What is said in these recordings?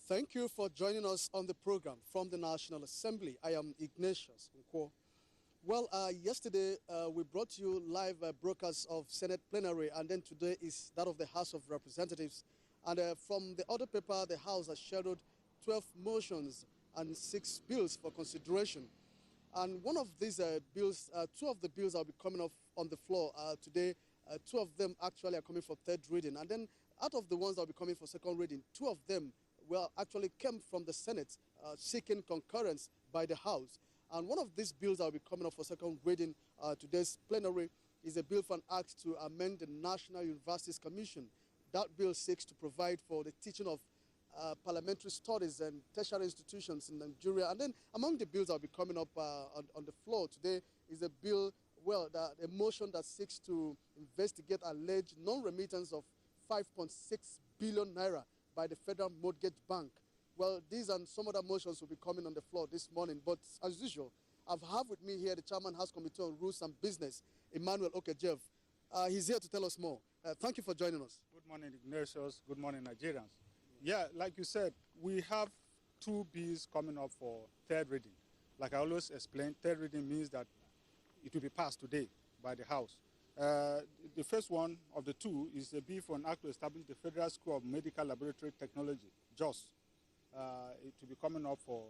Thank you for joining us on the program from the National Assembly. I am Ignatius Nkwo. Well, yesterday we brought you live broadcasts of Senate Plenary, and then today is that of the House of Representatives. And from the other paper, the House has scheduled 12 motions and 6 bills for consideration. And one of these bills, 2 of the bills that will be coming up on the floor today. 2 of them actually are coming for third reading. And then out of the ones that will be coming for second reading, 2 of them actually came from the Senate seeking concurrence by the House. And one of these bills that will be coming up for second reading today's plenary is a bill for an act to amend the National Universities Commission. That bill seeks to provide for the teaching of parliamentary studies and tertiary institutions in Nigeria. And then among the bills that will be coming up on the floor today is a bill, a motion that seeks to investigate alleged non-remittance of 5.6 billion naira by the Federal Mortgage Bank. Well, these and some other motions will be coming on the floor this morning. But as usual, I have with me here the Chairman House Committee on Rules and Business, Emmanuel Okejev. He's here to tell us more. Thank you for joining us. Good morning, Ignatius. Good morning, Nigerians. Yeah, like you said, we have 2 bills coming up for third reading. Like I always explain, third reading means that it will be passed today by the House. The first one of the 2 is a bill for an act to establish the Federal School of Medical Laboratory Technology, JOS. It will be coming up for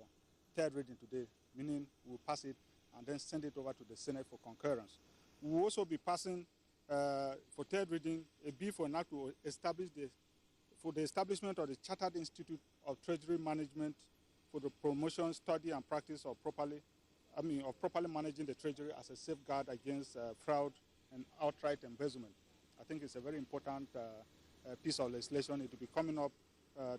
third reading today, meaning we'll pass it and then send it over to the Senate for concurrence. We'll also be passing for third reading a bill for an act to establish the establishment of the Chartered Institute of Treasury Management for the promotion, study, and practice of properly managing the treasury as a safeguard against fraud and outright embezzlement. I think it's a very important piece of legislation. It will be coming up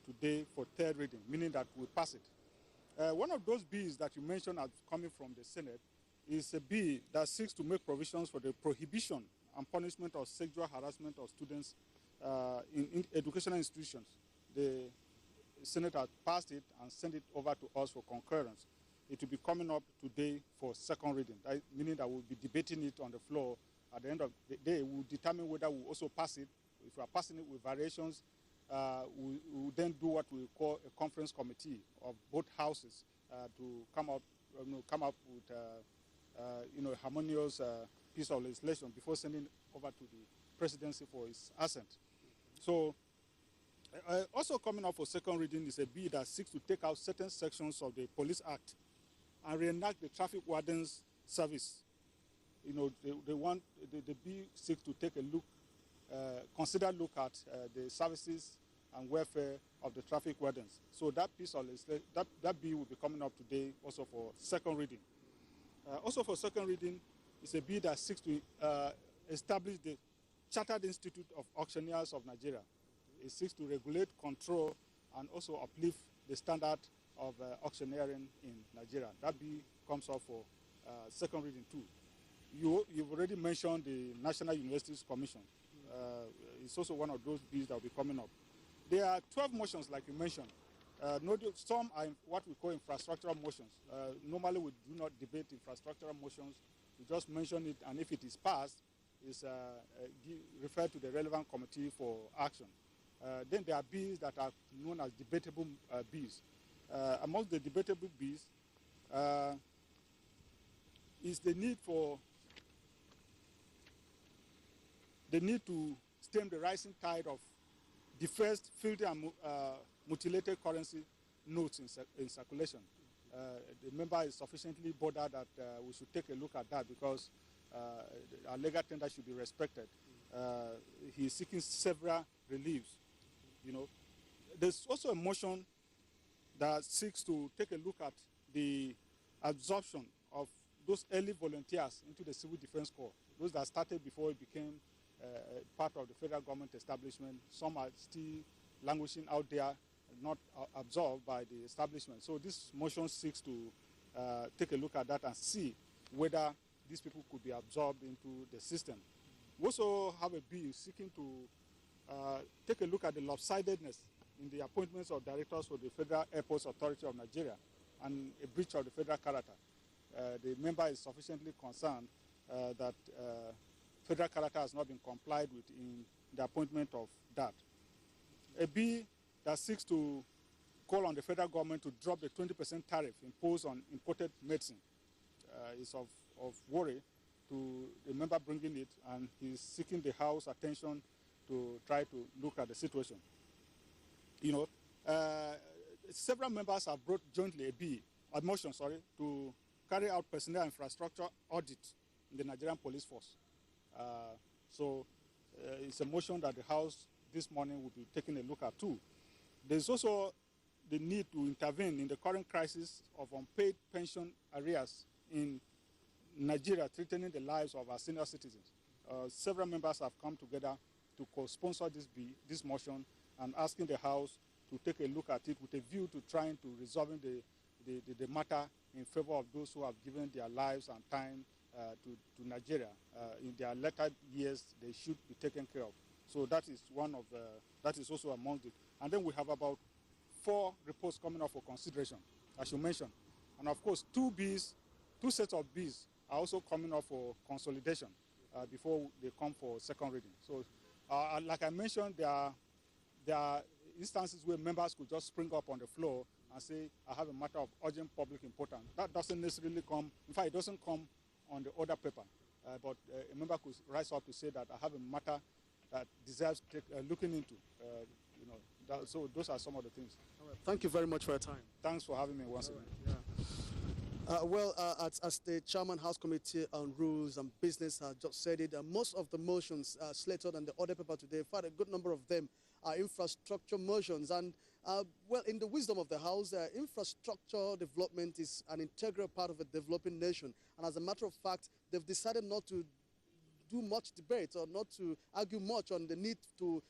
today for third reading, meaning that we'll pass it. One of those bills that you mentioned as coming from the Senate is a bill that seeks to make provisions for the prohibition and punishment of sexual harassment of students in educational institutions. The Senate has passed it and sent it over to us for concurrence. It will be coming up today for second reading, meaning that we'll be debating it on the floor. At the end of the day, we'll determine whether we'll also pass it. If we are passing it with variations, we'll then do what we call a conference committee of both houses to come up with a harmonious piece of legislation before sending it over to the presidency for its assent. So, also coming up for second reading is a bill that seeks to take out certain sections of the Police Act and reenact the traffic wardens service. The bill seeks to take a look, consider look at the services and welfare of the traffic wardens. So that piece of legislation, that bill will be coming up today also for second reading. Also for second reading is a bill that seeks to establish the Chartered Institute of Auctioneers of Nigeria. It seeks to regulate, control, and also uplift the standard of auctioneering in Nigeria. That bill comes up for second reading too. You've already mentioned the National Universities Commission. It's also one of those bills that will be coming up. There are 12 motions, like you mentioned. Some are what we call infrastructural motions. Normally, we do not debate infrastructural motions. We just mention it, and if it is passed, it's referred to the relevant committee for action. Then there are bills that are known as debatable bills. Amongst the debatable bills is the need to stem the rising tide of defaced, filthy, and mutilated currency notes in circulation. The member is sufficiently bothered that we should take a look at that because our legal tender should be respected. He is seeking several reliefs. There's also a motion that seeks to take a look at the absorption of those early volunteers into the Civil Defense Corps, those that started before it became part of the federal government establishment. Some are still languishing out there, not absorbed by the establishment. So this motion seeks to take a look at that and see whether these people could be absorbed into the system. We also have a bill seeking to take a look at the lopsidedness in the appointments of directors for the Federal Airports Authority of Nigeria and a breach of the federal character. The member is sufficiently concerned that federal character has not been complied with in the appointment of that. A bill that seeks to call on the federal government to drop the 20% tariff imposed on imported medicine. Is of worry to the member bringing it, and he's seeking the House attention to try to look at the situation. You know, several members have brought jointly a motion, to carry out personnel infrastructure audit in the Nigerian police force. It's a motion that the House this morning will be taking a look at too. There's also the need to intervene in the current crisis of unpaid pension arrears in Nigeria, threatening the lives of our senior citizens. Several members have come together to co-sponsor this motion and asking the House to take a look at it with a view to trying to resolving the matter in favor of those who have given their lives and time to Nigeria. In their later years, they should be taken care of. So that is that is also among it. And then we have about 4 reports coming up for consideration, as you mentioned. And of course, 2 sets of bills are also coming up for consolidation before they come for second reading. So like I mentioned, there are instances where members could just spring up on the floor and say, I have a matter of urgent public importance. That doesn't necessarily come, in fact, it doesn't come on the order paper. But a member could rise up to say that I have a matter that deserves looking into. So those are some of the things. All right. Thank you very much for your time. Thanks for having me once again. Yeah. As the Chairman House Committee on Rules and Business has just said it, most of the motions slated on the order paper today, in fact, a good number of them are infrastructure motions. And, well, in the wisdom of the House, infrastructure development is an integral part of a developing nation. And as a matter of fact, they've decided not to do much debate or not to argue much on the need to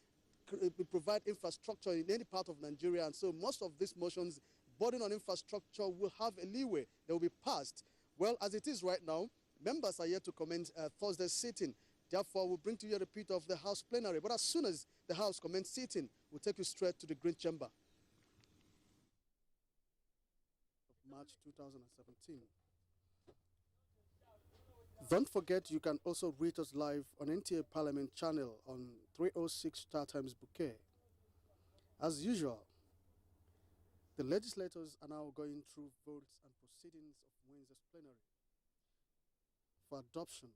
provide infrastructure in any part of Nigeria. And so most of these motions burden on infrastructure will have a leeway. They will be passed. Well, as it is right now, members are yet to commence Thursday's sitting. Therefore, we'll bring to you a repeat of the House plenary. But as soon as the House commences sitting, we'll take you straight to the Green Chamber. Of March 2017. Don't forget, you can also read us live on NTA Parliament channel on 306 Star Times Bouquet. As usual, the legislators are now going through votes and proceedings of Wednesday's plenary for adoption.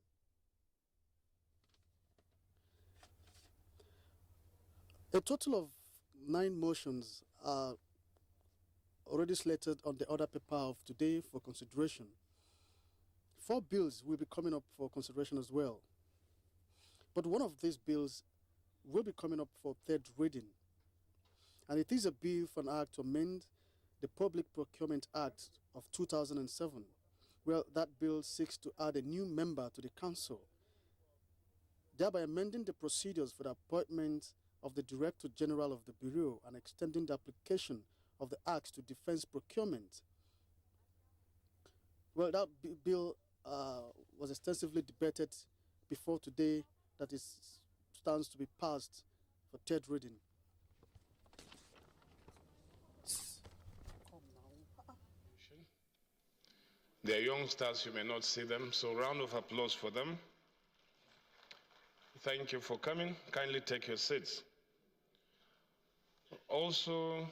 A total of 9 motions are already slated on the order paper of today for consideration. 4 bills will be coming up for consideration as well. But one of these bills will be coming up for 3rd reading. And it is a bill for an act to amend the Public Procurement Act of 2007. Well, that bill seeks to add a new member to the council, thereby amending the procedures for the appointment of the Director General of the Bureau and extending the application of the Act to defense procurement. Well, that bill was extensively debated before today, that is stands to be passed for 3rd reading. They're youngsters, you may not see them, so round of applause for them. Thank you for coming. Kindly take your seats. Also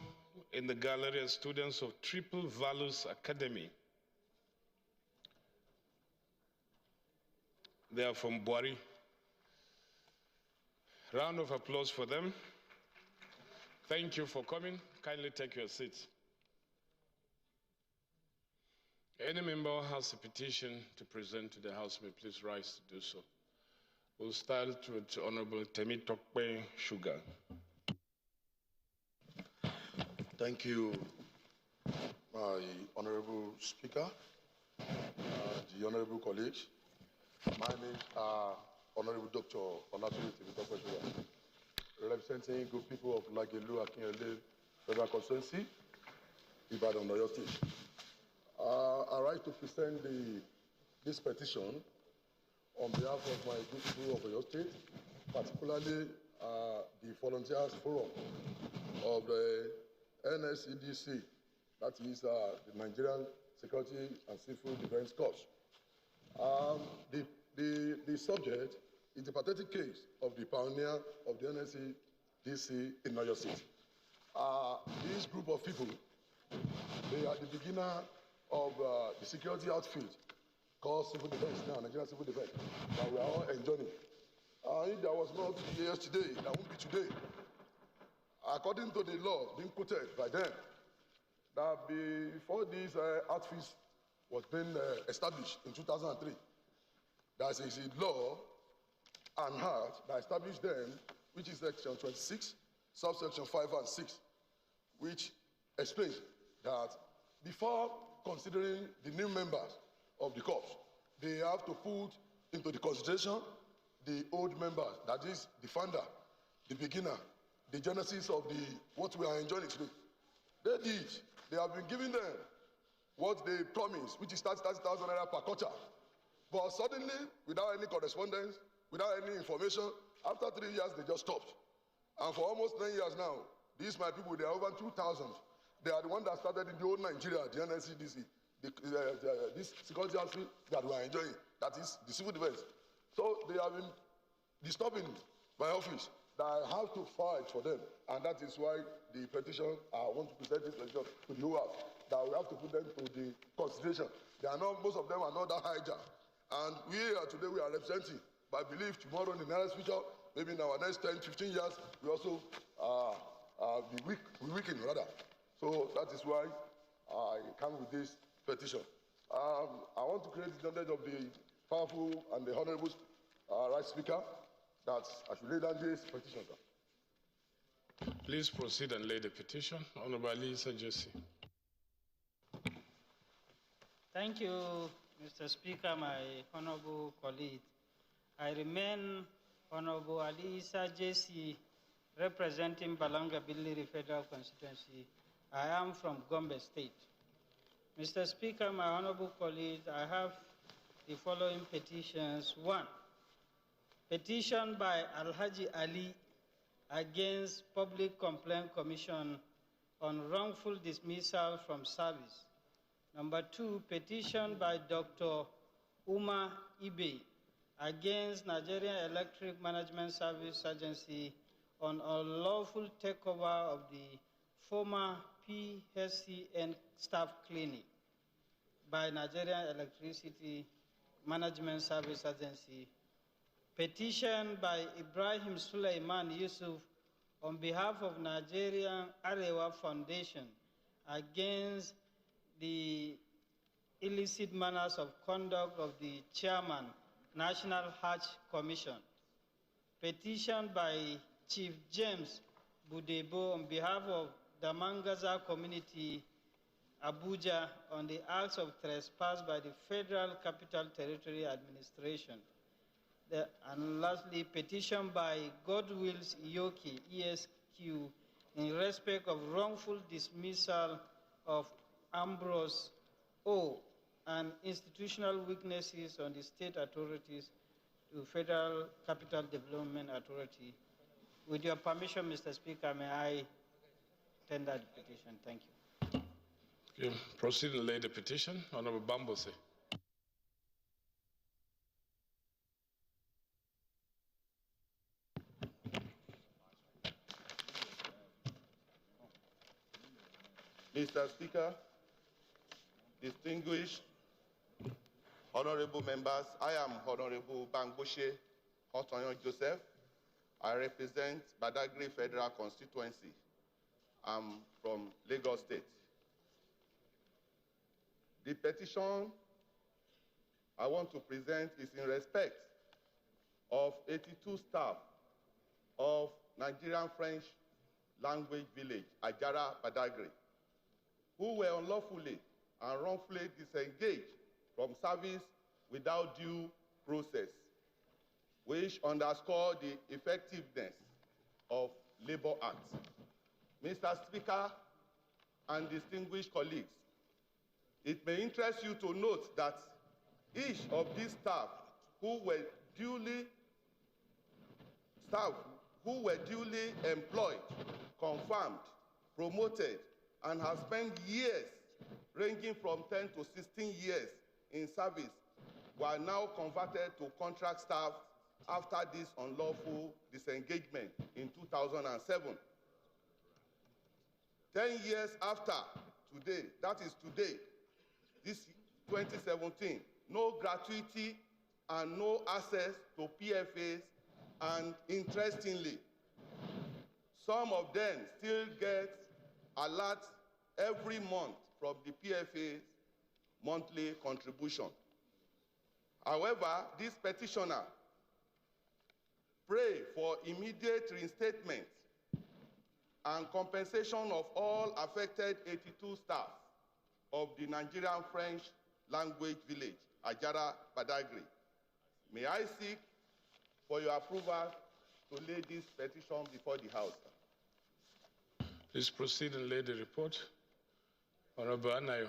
in the gallery are students of Triple Values Academy. They are from Buari. Round of applause for them. Thank you for coming. Kindly take your seats. Any member who has a petition to present to the House may please rise to do so. We'll start with Honorable Temi Tokpe Sugar. Thank you, my Honorable Speaker, the Honorable colleagues. My name is Honorable Dr. Olatule Temi Tokpe Sugar, representing good people of Lagelu Akinyele Federal Constituency, Ibadan, Oyo State. I rise to present this petition on behalf of my good people of Oyo State, particularly the Volunteers Forum of the NSCDC, that is the Nigerian Security and Civil Defense Corps. The subject is the pathetic case of the pioneer of the NSCDC in Oyo State. This group of people, they are the beginner of the security outfit called civil defense now, Nigerian civil defense, that we are all enjoying. If there was not yesterday, there won't be today. According to the law being quoted by them, that before these outfits was being established in 2003, there is a law and act that established them, which is section 26, subsection 5 and 6, which explains that before considering the new members of the corps, they have to put into the consideration the old members, that is the founder, the beginner, the genesis of what we are enjoying today. They did. They have been giving them what they promised, which is 30,000 naira per quarter. But suddenly, without any correspondence, without any information, after 3 years, they just stopped. And for almost 9 years now, these my people, they are over 2,000. They are the ones that started in the old Nigeria, the NCDC, this security outfit that we are enjoying, that is the civil defense. So they have been disturbing my office, that I have to fight for them. And that is why the petition, I want to present this petition to the whole house, that we have to put them to the consideration. They are not, most of them are not that hijacked. And we here today, we are representing. But I believe tomorrow in the nearest future, maybe in our next 10, 15 years, we also be weakened rather. So that is why I come with this petition. I want to create the knowledge of the powerful and the honorable right speaker that I should lay down this petition. Please proceed and lay the petition. Honorable Lisa Jesse. Thank you, Mr. Speaker, my honorable colleague. I remain Honorable Alisa Jesse, representing Balanga Billiri Federal Constituency. I am from Gombe State. Mr. Speaker, my honorable colleagues, I have the following petitions. 1, petition by Alhaji Ali against Public Complaint Commission on wrongful dismissal from service. Number 2, petition by Dr. Uma Ibe against Nigerian Electric Management Service Agency on unlawful takeover of the former PHCN staff clinic by Nigerian Electricity Management Service Agency. Petition by Ibrahim Suleiman Yusuf on behalf of Nigerian Arewa Foundation against the illicit manners of conduct of the chairman, National Hajj Commission. Petition by Chief James Budebo on behalf of Damangaza Community, Abuja, on the acts of trespass by the Federal Capital Territory Administration. And lastly, petition by Godwills Iyoki, ESQ, in respect of wrongful dismissal of Ambrose O. and institutional weaknesses on the state authorities to Federal Capital Development Authority. With your permission, Mr. Speaker, may I tender the petition? Thank you. Okay. Proceed and lay the petition. Honorable Bambose. Mr. Speaker, distinguished honorable members, I am Honorable Bangboshe Otonyo Joseph. I represent Badagry Federal Constituency. I'm from Lagos State. The petition I want to present is in respect of 82 staff of Nigerian French language village, Ajara Badagry, who were unlawfully and wrongfully disengaged from service without due process, which underscore the effectiveness of Labor Act. Mr. Speaker and distinguished colleagues, it may interest you to note that each of these staff who were duly employed, confirmed, promoted, and have spent years ranging from 10 to 16 years in service were now converted to contract staff after this unlawful disengagement in 2007. 10 years after today, that is today, this 2017, no gratuity and no access to PFAs, and interestingly, some of them still get alerts every month from the PFA's monthly contribution. However, this petitioner pray for immediate reinstatement and compensation of all affected 82 staff of the Nigerian French language village, Ajara Badagry. May I seek for your approval to lay this petition before the House? Please proceed and lay the report. Honorable Anayo.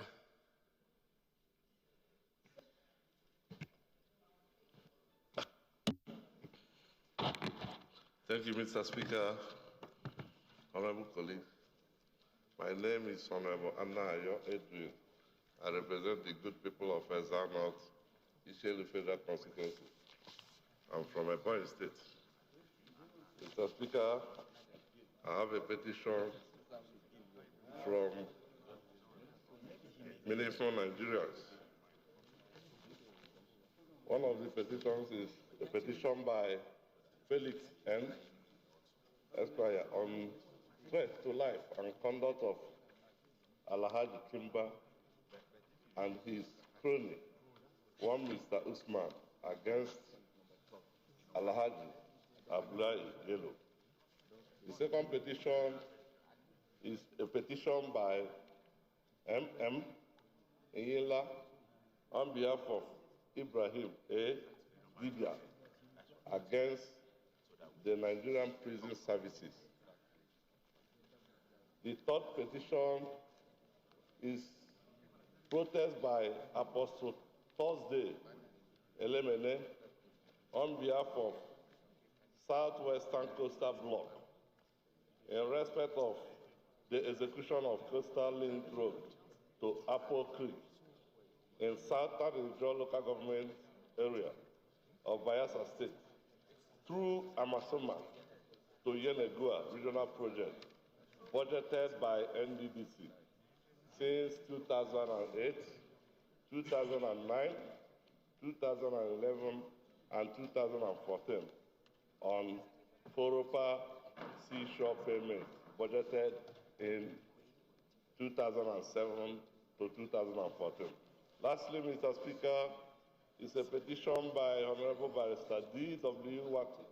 Thank you, Mr. Speaker. Honorable colleagues, my name is Honorable Anayo Edwin. I represent the good people of Ezza North, Ishelu Federal Constituency. I'm from Ebonyi State. Mr. Speaker, I have a petition from meaningful Nigerians. One of the petitions is a petition by Felix N. Esquire on threat to life and conduct of Alhaji Kimba and his crony, one Mr. Usman, against Alhaji Abdullahi Yelo. The second petition is a petition by M.M. Iyela on behalf of Ibrahim A. Dibia against the Nigerian prison services. The third petition is protest by Apostle Thursday Elemene on behalf of Southwestern Coastal Bloc in respect of the execution of Coastal Link Road to Apple Creek in Southern Regional Local Government area of Bayelsa State through Amasoma to Yenegua Regional Project, budgeted by NDDC since 2008, 2009, 2011, and 2014 on Foropa Seashore payment, budgeted in 2007 to 2014. Lastly, Mr. Speaker, is a petition by Honorable Barrister D.W. Waki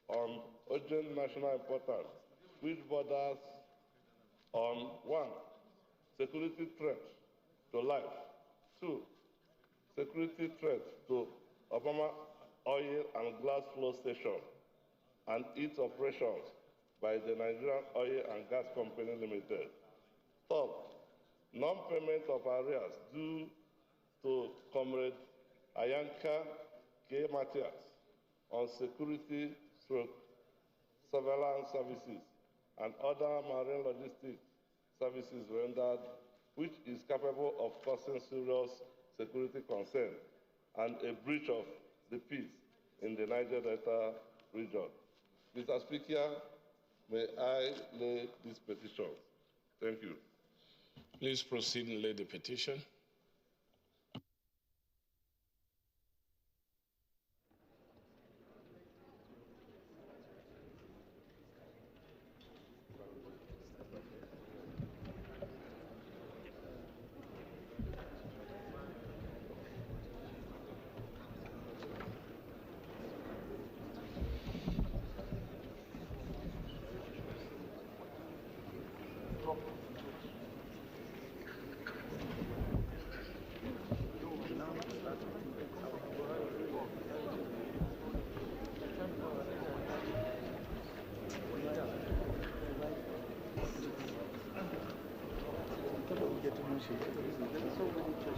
on urgent national importance, which borders on 1, security threat to life, 2, security threat to Obama Oil and Gas Flow Station and its operations by the Nigerian Oil and Gas Company Limited. 3rd, non-payment of arrears due to Comrade Ayanka K. Matthias on security surveillance services and other marine logistics services rendered, which is capable of causing serious security concern and a breach of the peace in the Niger Delta region. Mr. Speaker, may I lay this petition? Thank you. Please proceed and lay the petition.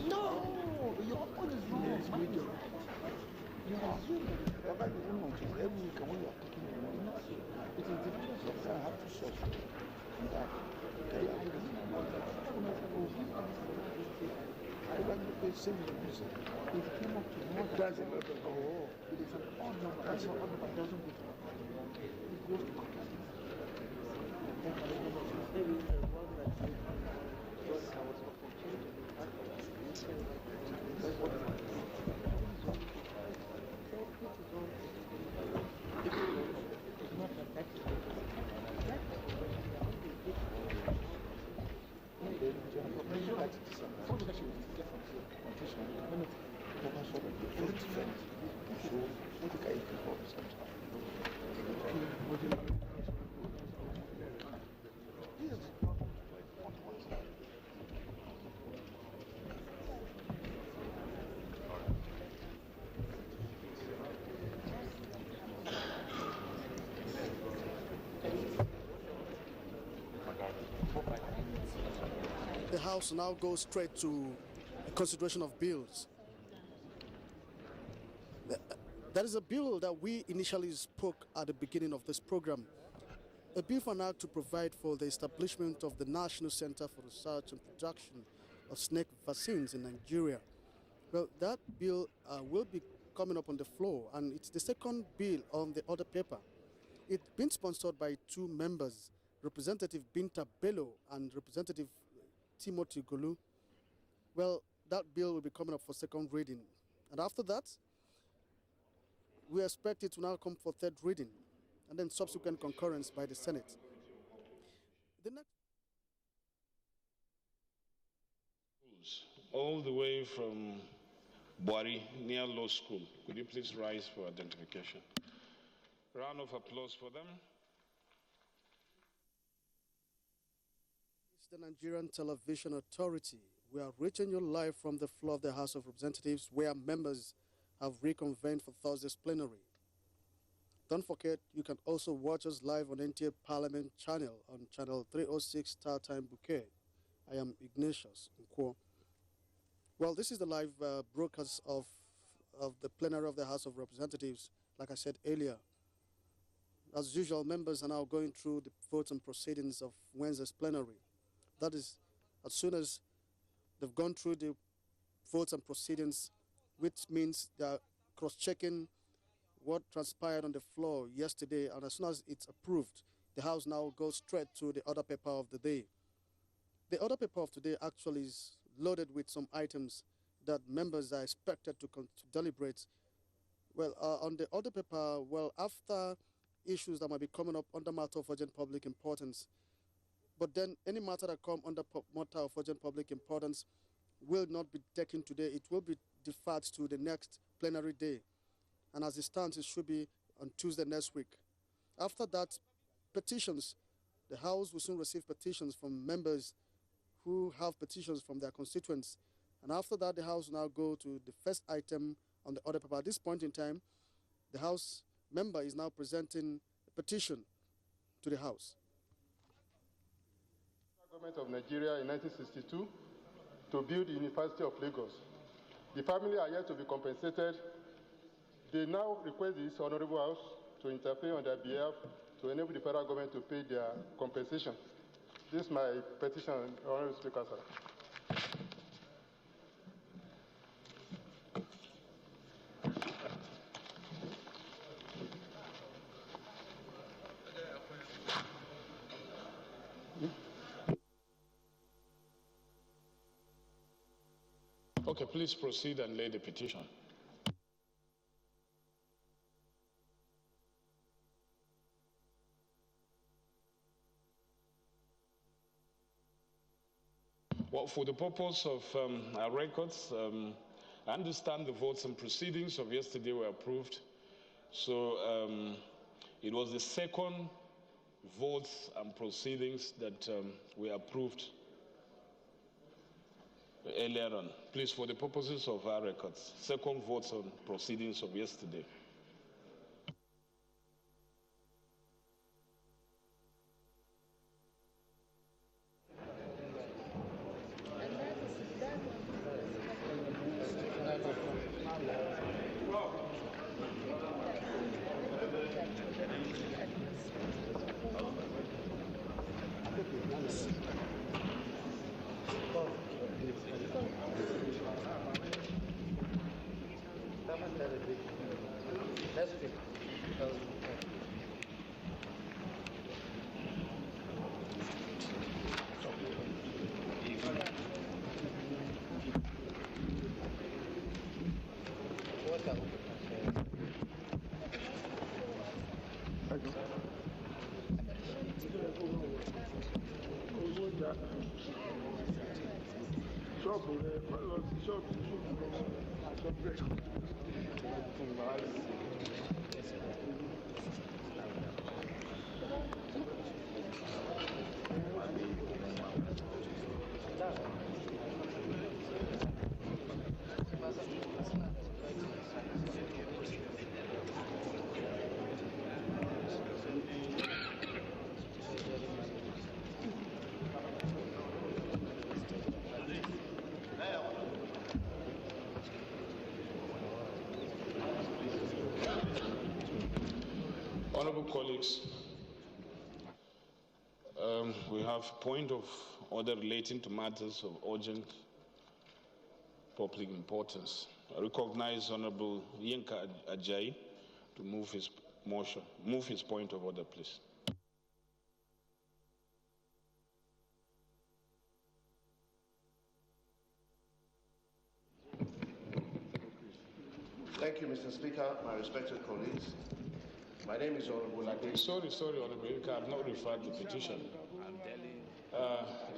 No, your own is wrong. Yes, we do. You assume that whatever you want to every week when you are taking the money, it is difficult for you have to search for it. I went to pay same music. It came up to more than it is an odd number. That's an odd number. It doesn't go to it goes to House now goes straight to consideration of bills. That is a bill that we initially spoke at the beginning of this program. A bill for an act to provide for the establishment of the National Center for Research and Production of Snake Vaccines in Nigeria. Well, that bill will be coming up on the floor, and it's the second bill on the order paper. It's been sponsored by two members, Representative Binta Bello and Representative Timothy Golu. Well, that bill will be coming up for second reading. And after that, we expect it to now come for third reading and then subsequent concurrence by the Senate. The next all the way from Bwari, near Law School. Could you please rise for identification? Round of applause for them. It's the Nigerian Television Authority. We are reaching you live from the floor of the House of Representatives, where members have reconvened for Thursday's plenary. Don't forget, you can also watch us live on NTA Parliament channel on channel 306 Star Time Bouquet. I am Ignatius Nkwo. Well, this is the live broadcast of the plenary of the House of Representatives, like I said earlier. As usual, members are now going through the votes and proceedings of Wednesday's plenary. That is, as soon as they've gone through the votes and proceedings, which means they are cross-checking what transpired on the floor yesterday, and as soon as it's approved, the House now goes straight to the order paper of the day. The order paper of today actually is loaded with some items that members are expected to deliberate. Well, on the order paper, well, after issues that might be coming up under matter of urgent public importance, but then any matter that come under matter of urgent public importance will not be taken today. It will be deferred to the next plenary day. And as it stands, it should be on Tuesday next week. After that, petitions. The House will soon receive petitions from members who have petitions from their constituents. And after that, the House will now go to the first item on the order paper. At this point in time, the House member is now presenting a petition to the House. Government of Nigeria in 1962 to build the University of Lagos. The family are yet to be compensated. They now request this Honorable House to interfere on their behalf to enable the federal government to pay their compensation. This is my petition, Honorable Speaker, sir. Okay, please proceed and lay the petition. Well, for the purpose of our records, I understand the votes and proceedings of yesterday were approved. So it was the second votes and proceedings that were approved earlier on. Please, for the purposes of our records, second votes on proceedings of yesterday. colleagues, we have point of order relating to matters of urgent public importance. I recognize Honorable Yinka Ajayi to move his motion. Move his point of order, please. Thank you, Mr. Speaker, my respected colleagues. My name is Honorable Ade. Sorry, Honorable Yinka, I have not referred to petition.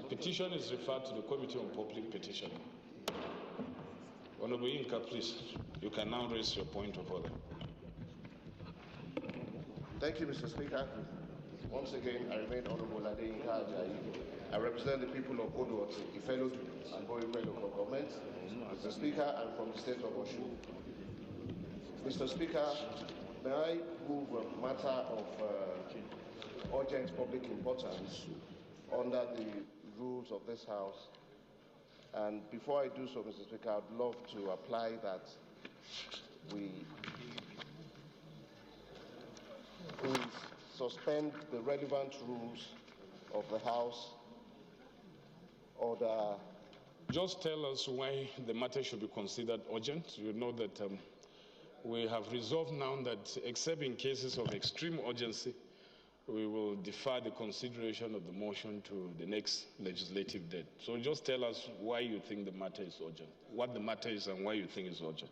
Petition is referred to the Committee on Public Petition. Honorable Yinka, please, you can now raise your point of order. Thank you, Mr. Speaker. Once again, I remain Honorable Ade Yinka Ajayi. I represent the people of Oduoti, Ifelodu, and Boyupe local governments. Mr. Speaker, I'm from the state of Osun. Mr. Speaker, may I move a matter of urgent public importance under the rules of this House? And before I do so, Mr. Speaker, I'd love to apply that we suspend the relevant rules of the House order. Just tell us why the matter should be considered urgent. You know that we have resolved now that except in cases of extreme urgency, we will defer the consideration of the motion to the next legislative date. So just tell us why you think the matter is urgent, what the matter is and why you think it's urgent.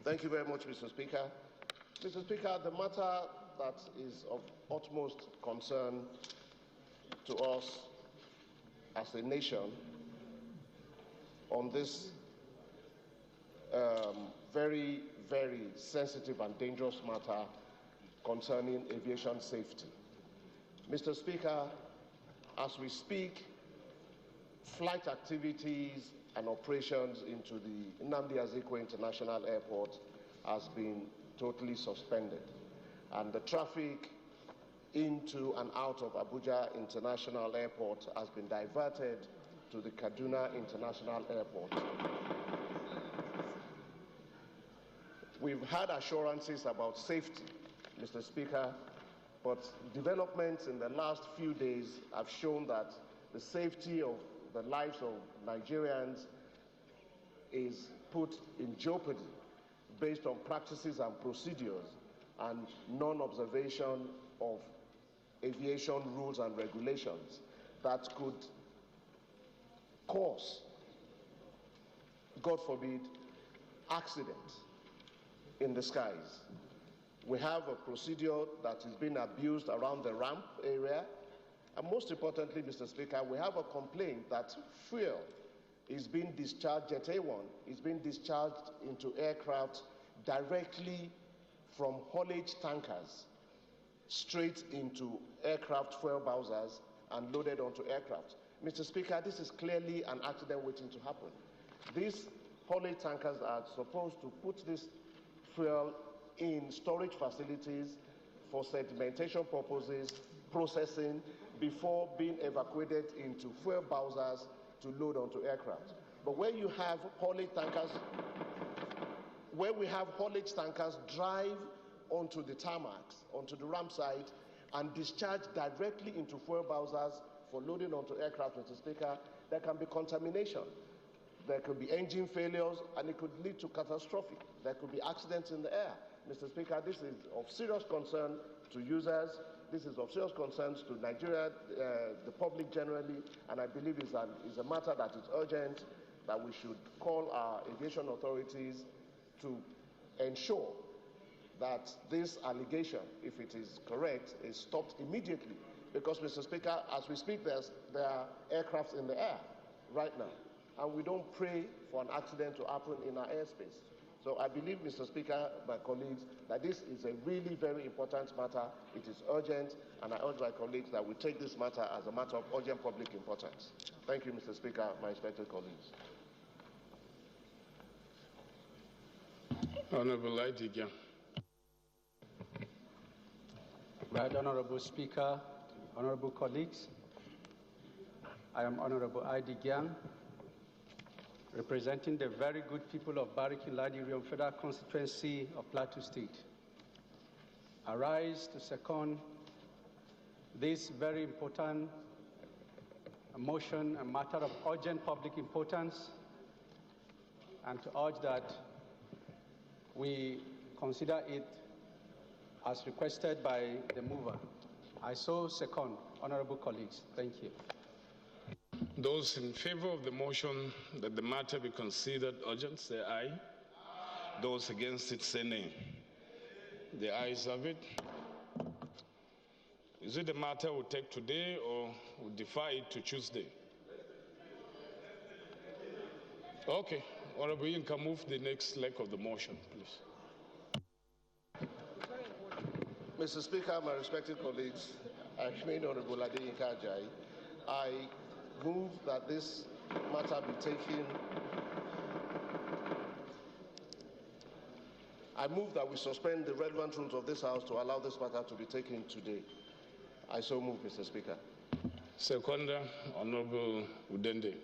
Thank you very much, Mr. Speaker. Mr. Speaker, the matter that is of utmost concern to us as a nation on this very, very sensitive and dangerous matter concerning aviation safety. Mr. Speaker, as we speak, flight activities and operations into the Nnamdi Azikiwe International Airport has been totally suspended, and the traffic into and out of Abuja International Airport has been diverted to the Kaduna International Airport. We've had assurances about safety, Mr. Speaker, but developments in the last few days have shown that the safety of the lives of Nigerians is put in jeopardy based on practices and procedures and non-observation of aviation rules and regulations that could cause, God forbid, accidents in the skies. We have a procedure that is being abused around the ramp area. And most importantly, Mr. Speaker, we have a complaint that fuel is being discharged, Jet A1 is being discharged into aircraft directly from haulage tankers straight into aircraft fuel bowsers and loaded onto aircraft. Mr. Speaker, this is clearly an accident waiting to happen. These haulage tankers are supposed to put this fuel in storage facilities for sedimentation purposes, processing, before being evacuated into fuel bowsers to load onto aircraft. But where you have haulage tankers, where we have haulage tankers drive onto the tarmacs, onto the ramp site, and discharge directly into fuel bowsers for loading onto aircraft, Mr. Speaker, there can be contamination. There could be engine failures, and it could lead to catastrophic. There could be accidents in the air. Mr. Speaker, this is of serious concern to users. This is of serious concerns to Nigeria, the public generally, and I believe it's a matter that is urgent, that we should call our aviation authorities to ensure that this allegation, if it is correct, is stopped immediately. Because, Mr. Speaker, as we speak, there are aircrafts in the air right now, and we don't pray for an accident to happen in our airspace. So I believe, Mr. Speaker, my colleagues, that this is a really very important matter. It is urgent, and I urge my colleagues that we take this matter as a matter of urgent public importance. Thank you, Mr. Speaker, my respected colleagues. Honorable Aidigian. Right, Honorable Speaker, honorable colleagues, I am Honorable Aidigian, representing the very good people of Bariki Ladirium Federal Constituency of Plateau State. I rise to second this very important motion, a matter of urgent public importance, and to urge that we consider it as requested by the mover. I so second, honorable colleagues. Thank you. Those in favor of the motion that the matter be considered urgent, say aye. Those against it, say nay. The ayes have it. Is it the matter we'll take today or we'll defer it to Tuesday? Okay. Honorable, you can move the next leg of the motion, please. Mr. Speaker, my respected colleagues, I remain Honorable Adeyinka Ajayi. I move that this matter be taken. I move that we suspend the relevant rules of this House to allow this matter to be taken today. I so move, Mr. Speaker. Seconder, Honorable Udende.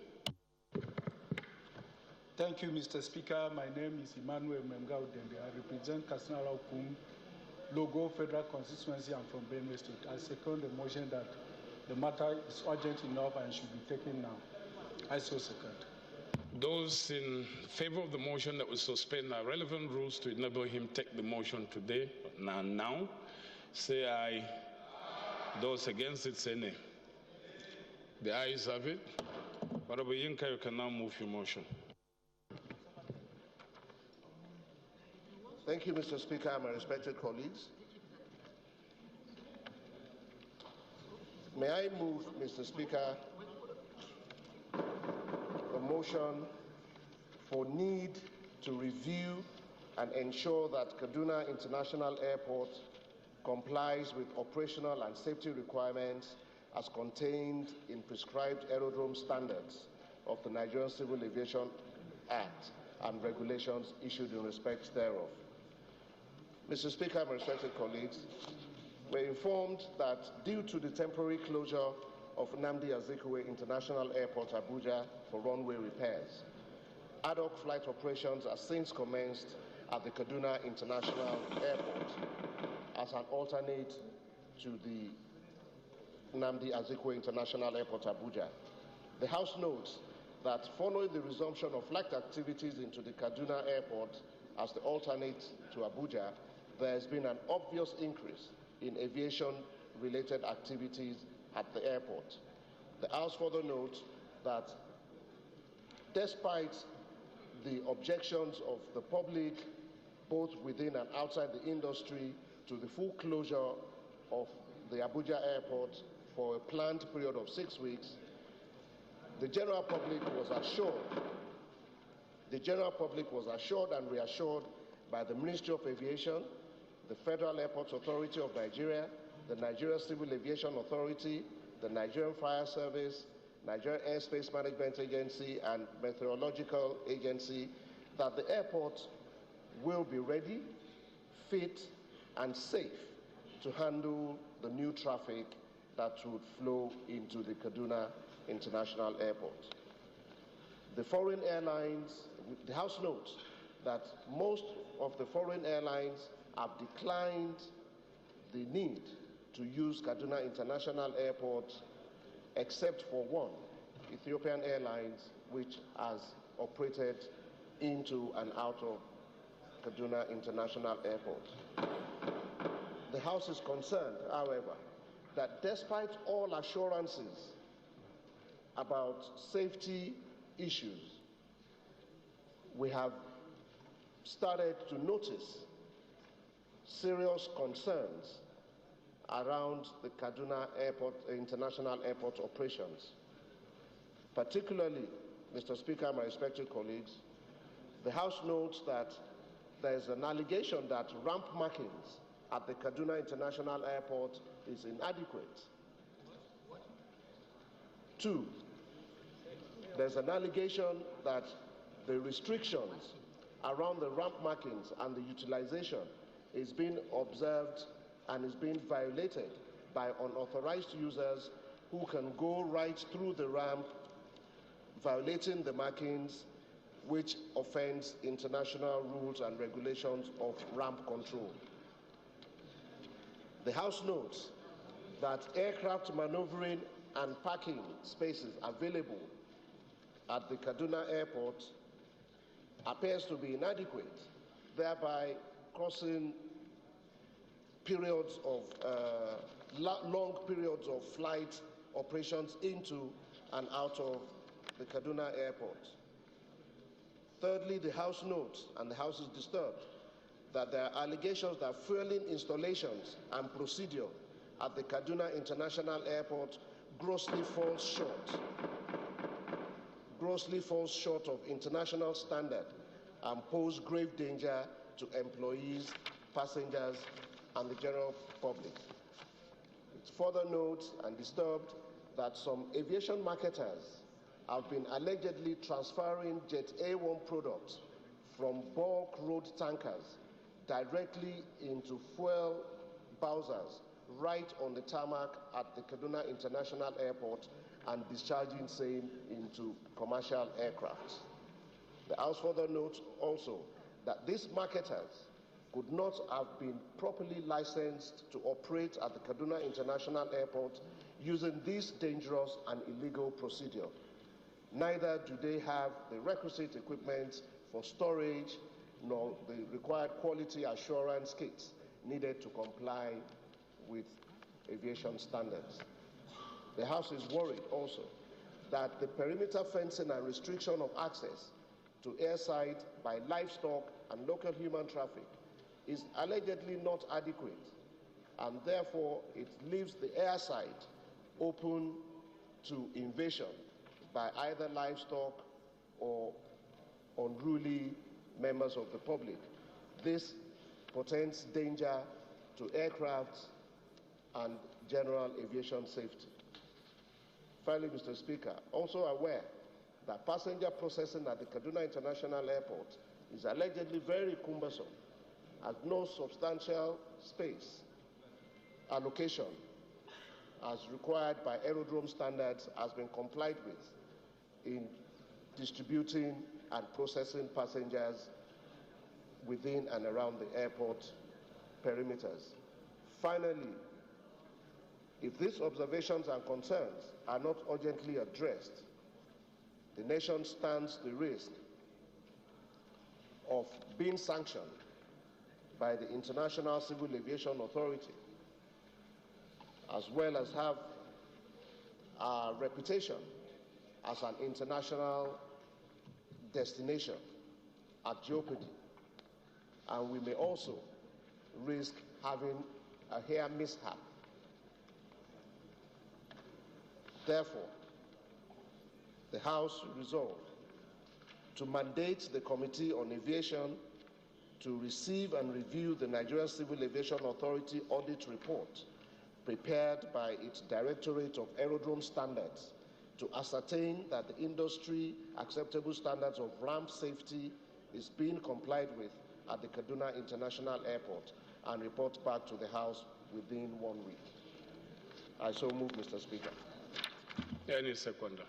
Thank you, Mr. Speaker. My name is Emmanuel Memga Udende. I represent Kasnala Okum, Logo Federal Constituency. I'm from Benue State. I second the motion that the matter is urgent enough and should be taken now. I so second. Those in favor of the motion that we suspend our relevant rules to enable him take the motion today, now, say aye. Those against it, say nay. The ayes have it. Honorable Yinka, you can now move your motion. Thank you, Mr. Speaker, my respected colleagues. May I move, Mr. Speaker, a motion for need to review and ensure that Kaduna International Airport complies with operational and safety requirements as contained in prescribed aerodrome standards of the Nigerian Civil Aviation Act and regulations issued in respect thereof. Mr. Speaker, my respected colleagues, we're informed that due to the temporary closure of Nnamdi Azikiwe International Airport, Abuja, for runway repairs, ad hoc flight operations are since commenced at the Kaduna International Airport as an alternate to the Nnamdi Azikiwe International Airport, Abuja. The House notes that following the resumption of flight activities into the Kaduna Airport as the alternate to Abuja, there has been an obvious increase in aviation-related activities at the airport. The House further notes that despite the objections of the public, both within and outside the industry, to the full closure of the Abuja airport for a planned period of 6 weeks, the general public was assured and reassured by the Ministry of Aviation, the Federal Airports Authority of Nigeria, the Nigeria Civil Aviation Authority, the Nigerian Fire Service, Nigerian Airspace Management Agency, and Meteorological Agency that the airport will be ready, fit, and safe to handle the new traffic that would flow into the Kaduna International Airport. The foreign airlines, the House notes that most of the foreign airlines have declined the need to use Kaduna International Airport except for one, Ethiopian Airlines, which has operated into and out of Kaduna International Airport. The House is concerned, however, that despite all assurances about safety issues, we have started to notice serious concerns around the Kaduna Airport, International Airport operations. Particularly, Mr. Speaker, my respected colleagues, the House notes that there is an allegation that ramp markings at the Kaduna International Airport is inadequate. 2, there's an allegation that the restrictions around the ramp markings and the utilization is being observed and is being violated by unauthorized users who can go right through the ramp, violating the markings, which offends international rules and regulations of ramp control. The House notes that aircraft maneuvering and parking spaces available at the Kaduna airport appears to be inadequate, thereby causing periods of long periods of flight operations into and out of the Kaduna airport. Thirdly, the House notes, and the House is disturbed, that there are allegations that fueling installations and procedure at the Kaduna International Airport grossly falls short of international standard and pose grave danger to employees, passengers, and the general public. It further notes and disturbed that some aviation marketers have been allegedly transferring Jet A1 products from bulk road tankers directly into fuel bowsers right on the tarmac at the Kaduna International Airport and discharging same into commercial aircraft. The House further notes also that these marketers could not have been properly licensed to operate at the Kaduna International Airport using this dangerous and illegal procedure. Neither do they have the requisite equipment for storage nor the required quality assurance kits needed to comply with aviation standards. The House is worried also that the perimeter fencing and restriction of access to airside by livestock and local human traffic is allegedly not adequate, and therefore it leaves the airside open to invasion by either livestock or unruly members of the public. This portends danger to aircraft and general aviation safety. Finally, Mr. Speaker, also aware that passenger processing at the Kaduna International Airport is allegedly very cumbersome, as no substantial space allocation as required by aerodrome standards has been complied with in distributing and processing passengers within and around the airport perimeters. Finally, if these observations and concerns are not urgently addressed, the nation stands the risk of being sanctioned by the International Civil Aviation Authority, as well as have our reputation as an international destination at jeopardy. And we may also risk having a air mishap. Therefore, the House resolved to mandate the Committee on Aviation to receive and review the Nigerian Civil Aviation Authority audit report prepared by its Directorate of Aerodrome Standards to ascertain that the industry acceptable standards of ramp safety is being complied with at the Kaduna International Airport and report back to the House within 1 week. I so move, Mr. Speaker. Any seconder.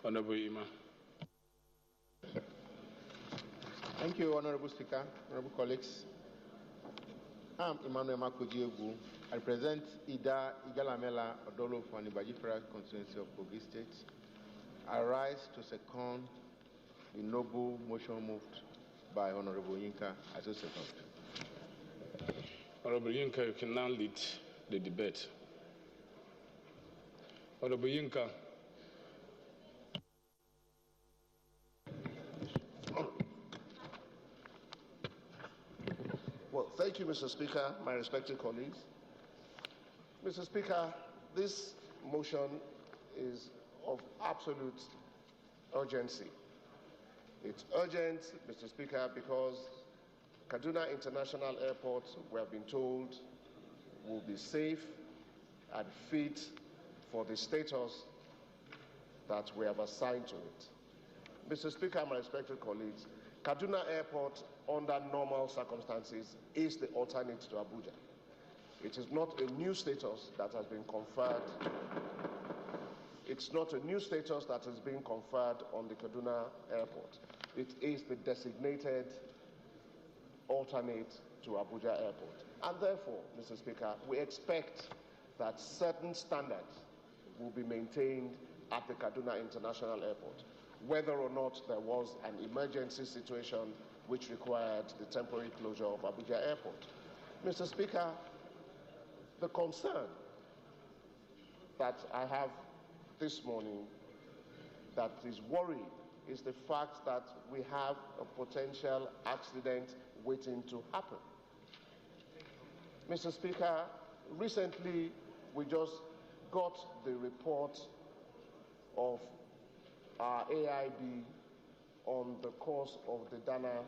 Honorable Ima. Thank you, Honorable Speaker, honorable colleagues. I'm Emmanuel Makojiegu. I represent Ida Igalamela Odolo for Nibajifera constituency of Kogi State. I rise to second the noble motion moved by Honorable Yinka as a second. Honorable Yinka, you can now lead the debate. Honorable Yinka. Well, thank you, Mr. Speaker, my respected colleagues. Mr. Speaker, this motion is of absolute urgency. It's urgent, Mr. Speaker, because Kaduna International Airport, we have been told, will be safe and fit for the status that we have assigned to it. Mr. Speaker, my respected colleagues, Kaduna Airport, under normal circumstances, is the alternate to Abuja. It is not a new status that has been conferred. It's not a new status that is being conferred on the Kaduna Airport. It is the designated alternate to Abuja Airport. And therefore, Mr. Speaker, we expect that certain standards will be maintained at the Kaduna International Airport, whether or not there was an emergency situation which required the temporary closure of Abuja Airport. Mr. Speaker, the concern that I have this morning that is worrying is the fact that we have a potential accident waiting to happen. Mr. Speaker, recently we just got the report of our AIB on the cause of the Dana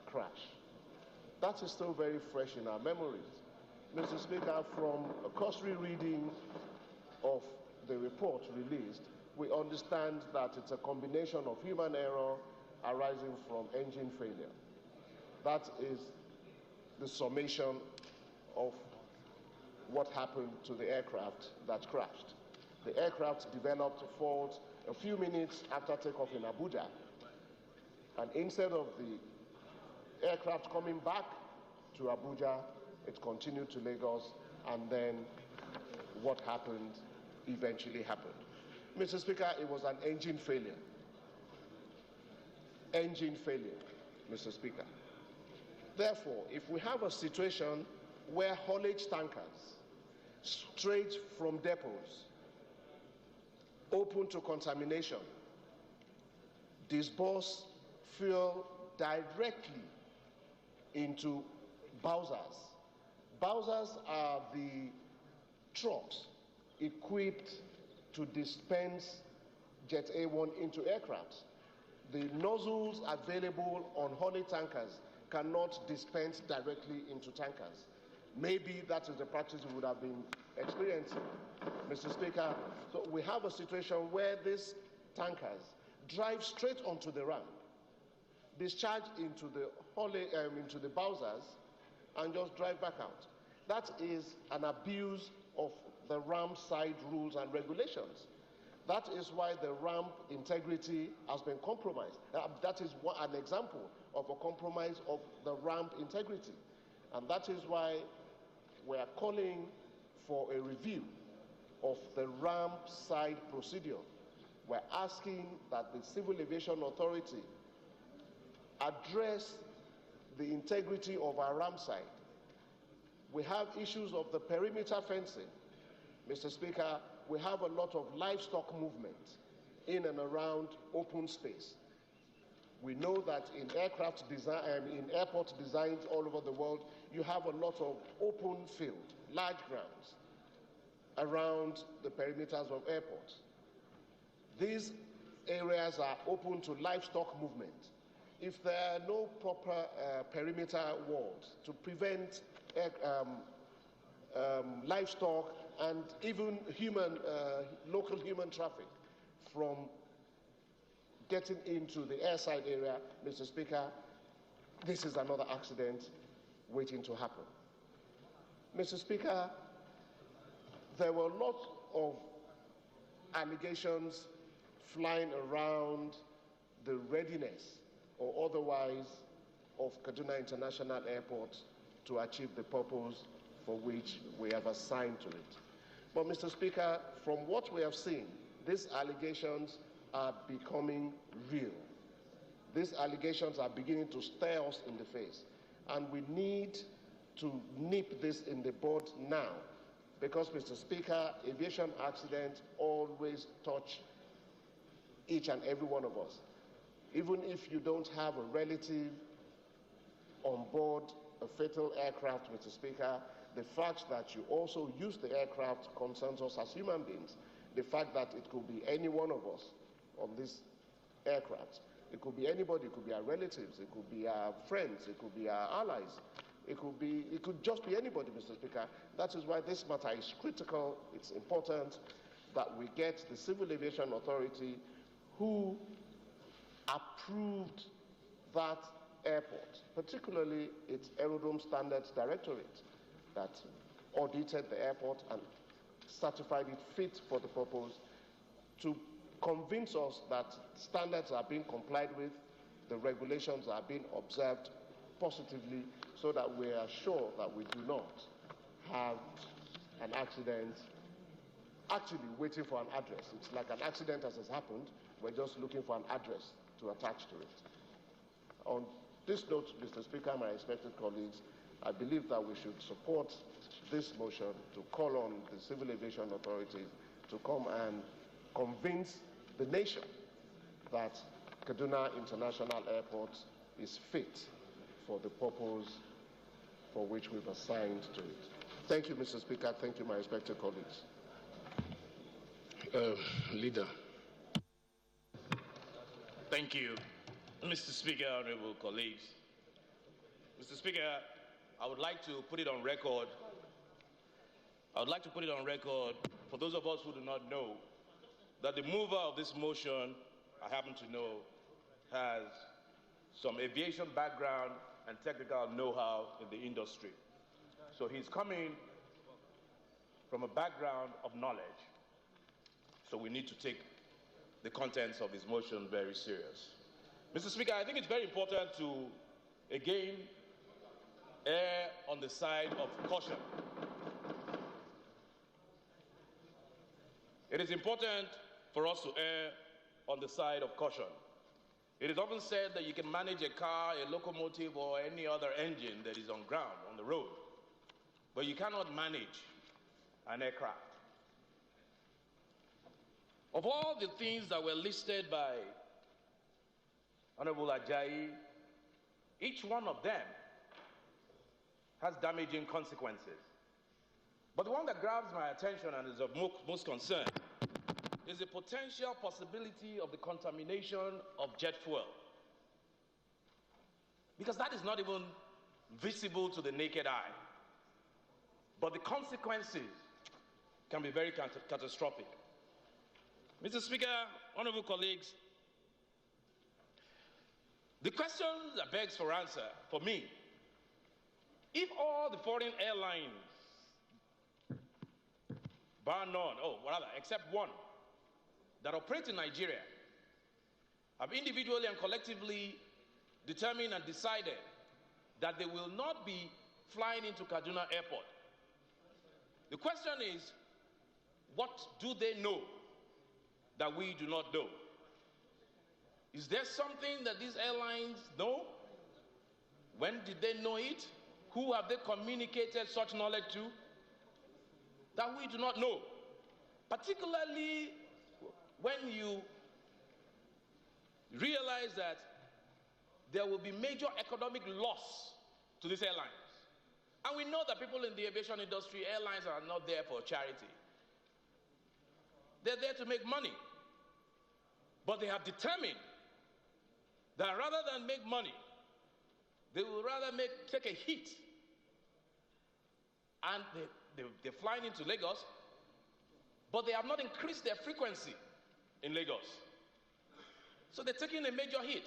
crash. That is still very fresh in our memories. Mr. Speaker, from a cursory reading of the report released, we understand that it's a combination of human error arising from engine failure. That is the summation of what happened to the aircraft that crashed. The aircraft developed fault a few minutes after takeoff in Abuja, and instead of the aircraft coming back to Abuja, it continued to Lagos, and then what happened eventually happened. Mr. Speaker, it was an engine failure. Engine failure, Mr. Speaker. Therefore, if we have a situation where haulage tankers straight from depots open to contamination disperse fuel directly into Bowsers. Bowsers are the trucks equipped to dispense Jet A1 into aircrafts. The nozzles available on haulage tankers cannot dispense directly into tankers. Maybe that is the practice we would have been experiencing, Mr. Speaker. So we have a situation where these tankers drive straight onto the ramp, discharge into the Bowsers, and just drive back out. That is an abuse of the ramp side rules and regulations. That is why the ramp integrity has been compromised. That is an example of a compromise of the ramp integrity. And that is why we are calling for a review of the ramp side procedure. We're asking that the Civil Aviation Authority address the integrity of our ramp side. We have issues of the perimeter fencing. Mr. Speaker, we have a lot of livestock movement in and around open space. We know that in aircraft design, in airport designs all over the world, you have a lot of open field, large grounds around the perimeters of airports. These areas are open to livestock movement. If there are no proper perimeter walls to prevent livestock and even local human traffic from getting into the airside area, Mr. Speaker, this is another accident waiting to happen. Mr. Speaker, there were lots of allegations flying around the readiness or otherwise of Kaduna International Airport to achieve the purpose for which we have assigned to it. But Mr. Speaker, from what we have seen, these allegations are becoming real. These allegations are beginning to stare us in the face. And we need to nip this in the bud now. Because, Mr. Speaker, aviation accidents always touch each and every one of us. Even if you don't have a relative on board a fatal aircraft, Mr. Speaker, the fact that you also use the aircraft concerns us as human beings. The fact that it could be any one of us on this aircraft. It could be anybody, it could be our relatives, it could be our friends, it could be our allies. It could just be anybody, Mr. Speaker. That is why this matter is critical. It's important that we get the Civil Aviation Authority who approved that airport, particularly its Aerodrome Standards Directorate, that audited the airport and certified it fit for the purpose, to convince us that standards are being complied with, the regulations are being observed positively, so that we are sure that we do not have an accident actually waiting for an address. It's like an accident as has happened. We're just looking for an address to attach to it. On this note, Mr. Speaker, my respected colleagues, I believe that we should support this motion to call on the Civil Aviation Authority to come and convince the nation that Kaduna International Airport is fit for the purpose for which we've assigned to it. Thank you, Mr. Speaker. Thank you, my respected colleagues. Leader. Thank you, Mr. Speaker, honorable colleagues. Mr. Speaker, I would like to put it on record. For those of us who do not know, that the mover of this motion, I happen to know, has some aviation background and technical know-how in the industry. So he's coming from a background of knowledge. So we need to take the contents of his motion very serious. Mr. Speaker, I think it's very important to, again, err on the side of caution. It is important for us to err on the side of caution. It is often said that you can manage a car, a locomotive, or any other engine that is on ground, on the road, but you cannot manage an aircraft. Of all the things that were listed by Honorable Ajayi, each one of them has damaging consequences. But the one that grabs my attention and is of most concern is the potential possibility of the contamination of jet fuel. Because that is not even visible to the naked eye. But the consequences can be very catastrophic. Mr. Speaker, honorable colleagues, the question that begs for answer for me, if all the foreign airlines, bar none, except one, that operate in Nigeria, have individually and collectively determined and decided that they will not be flying into Kaduna Airport, the question is, what do they know that we do not know? Is there something that these airlines know? When did they know it? Who have they communicated such knowledge to? That we do not know. Particularly when you realize that there will be major economic loss to these airlines. And we know that people in the aviation industry, airlines are not there for charity. They're there to make money. But they have determined that rather than make money, they will rather take a hit. And they're flying into Lagos, but they have not increased their frequency in Lagos. So they're taking a major hit,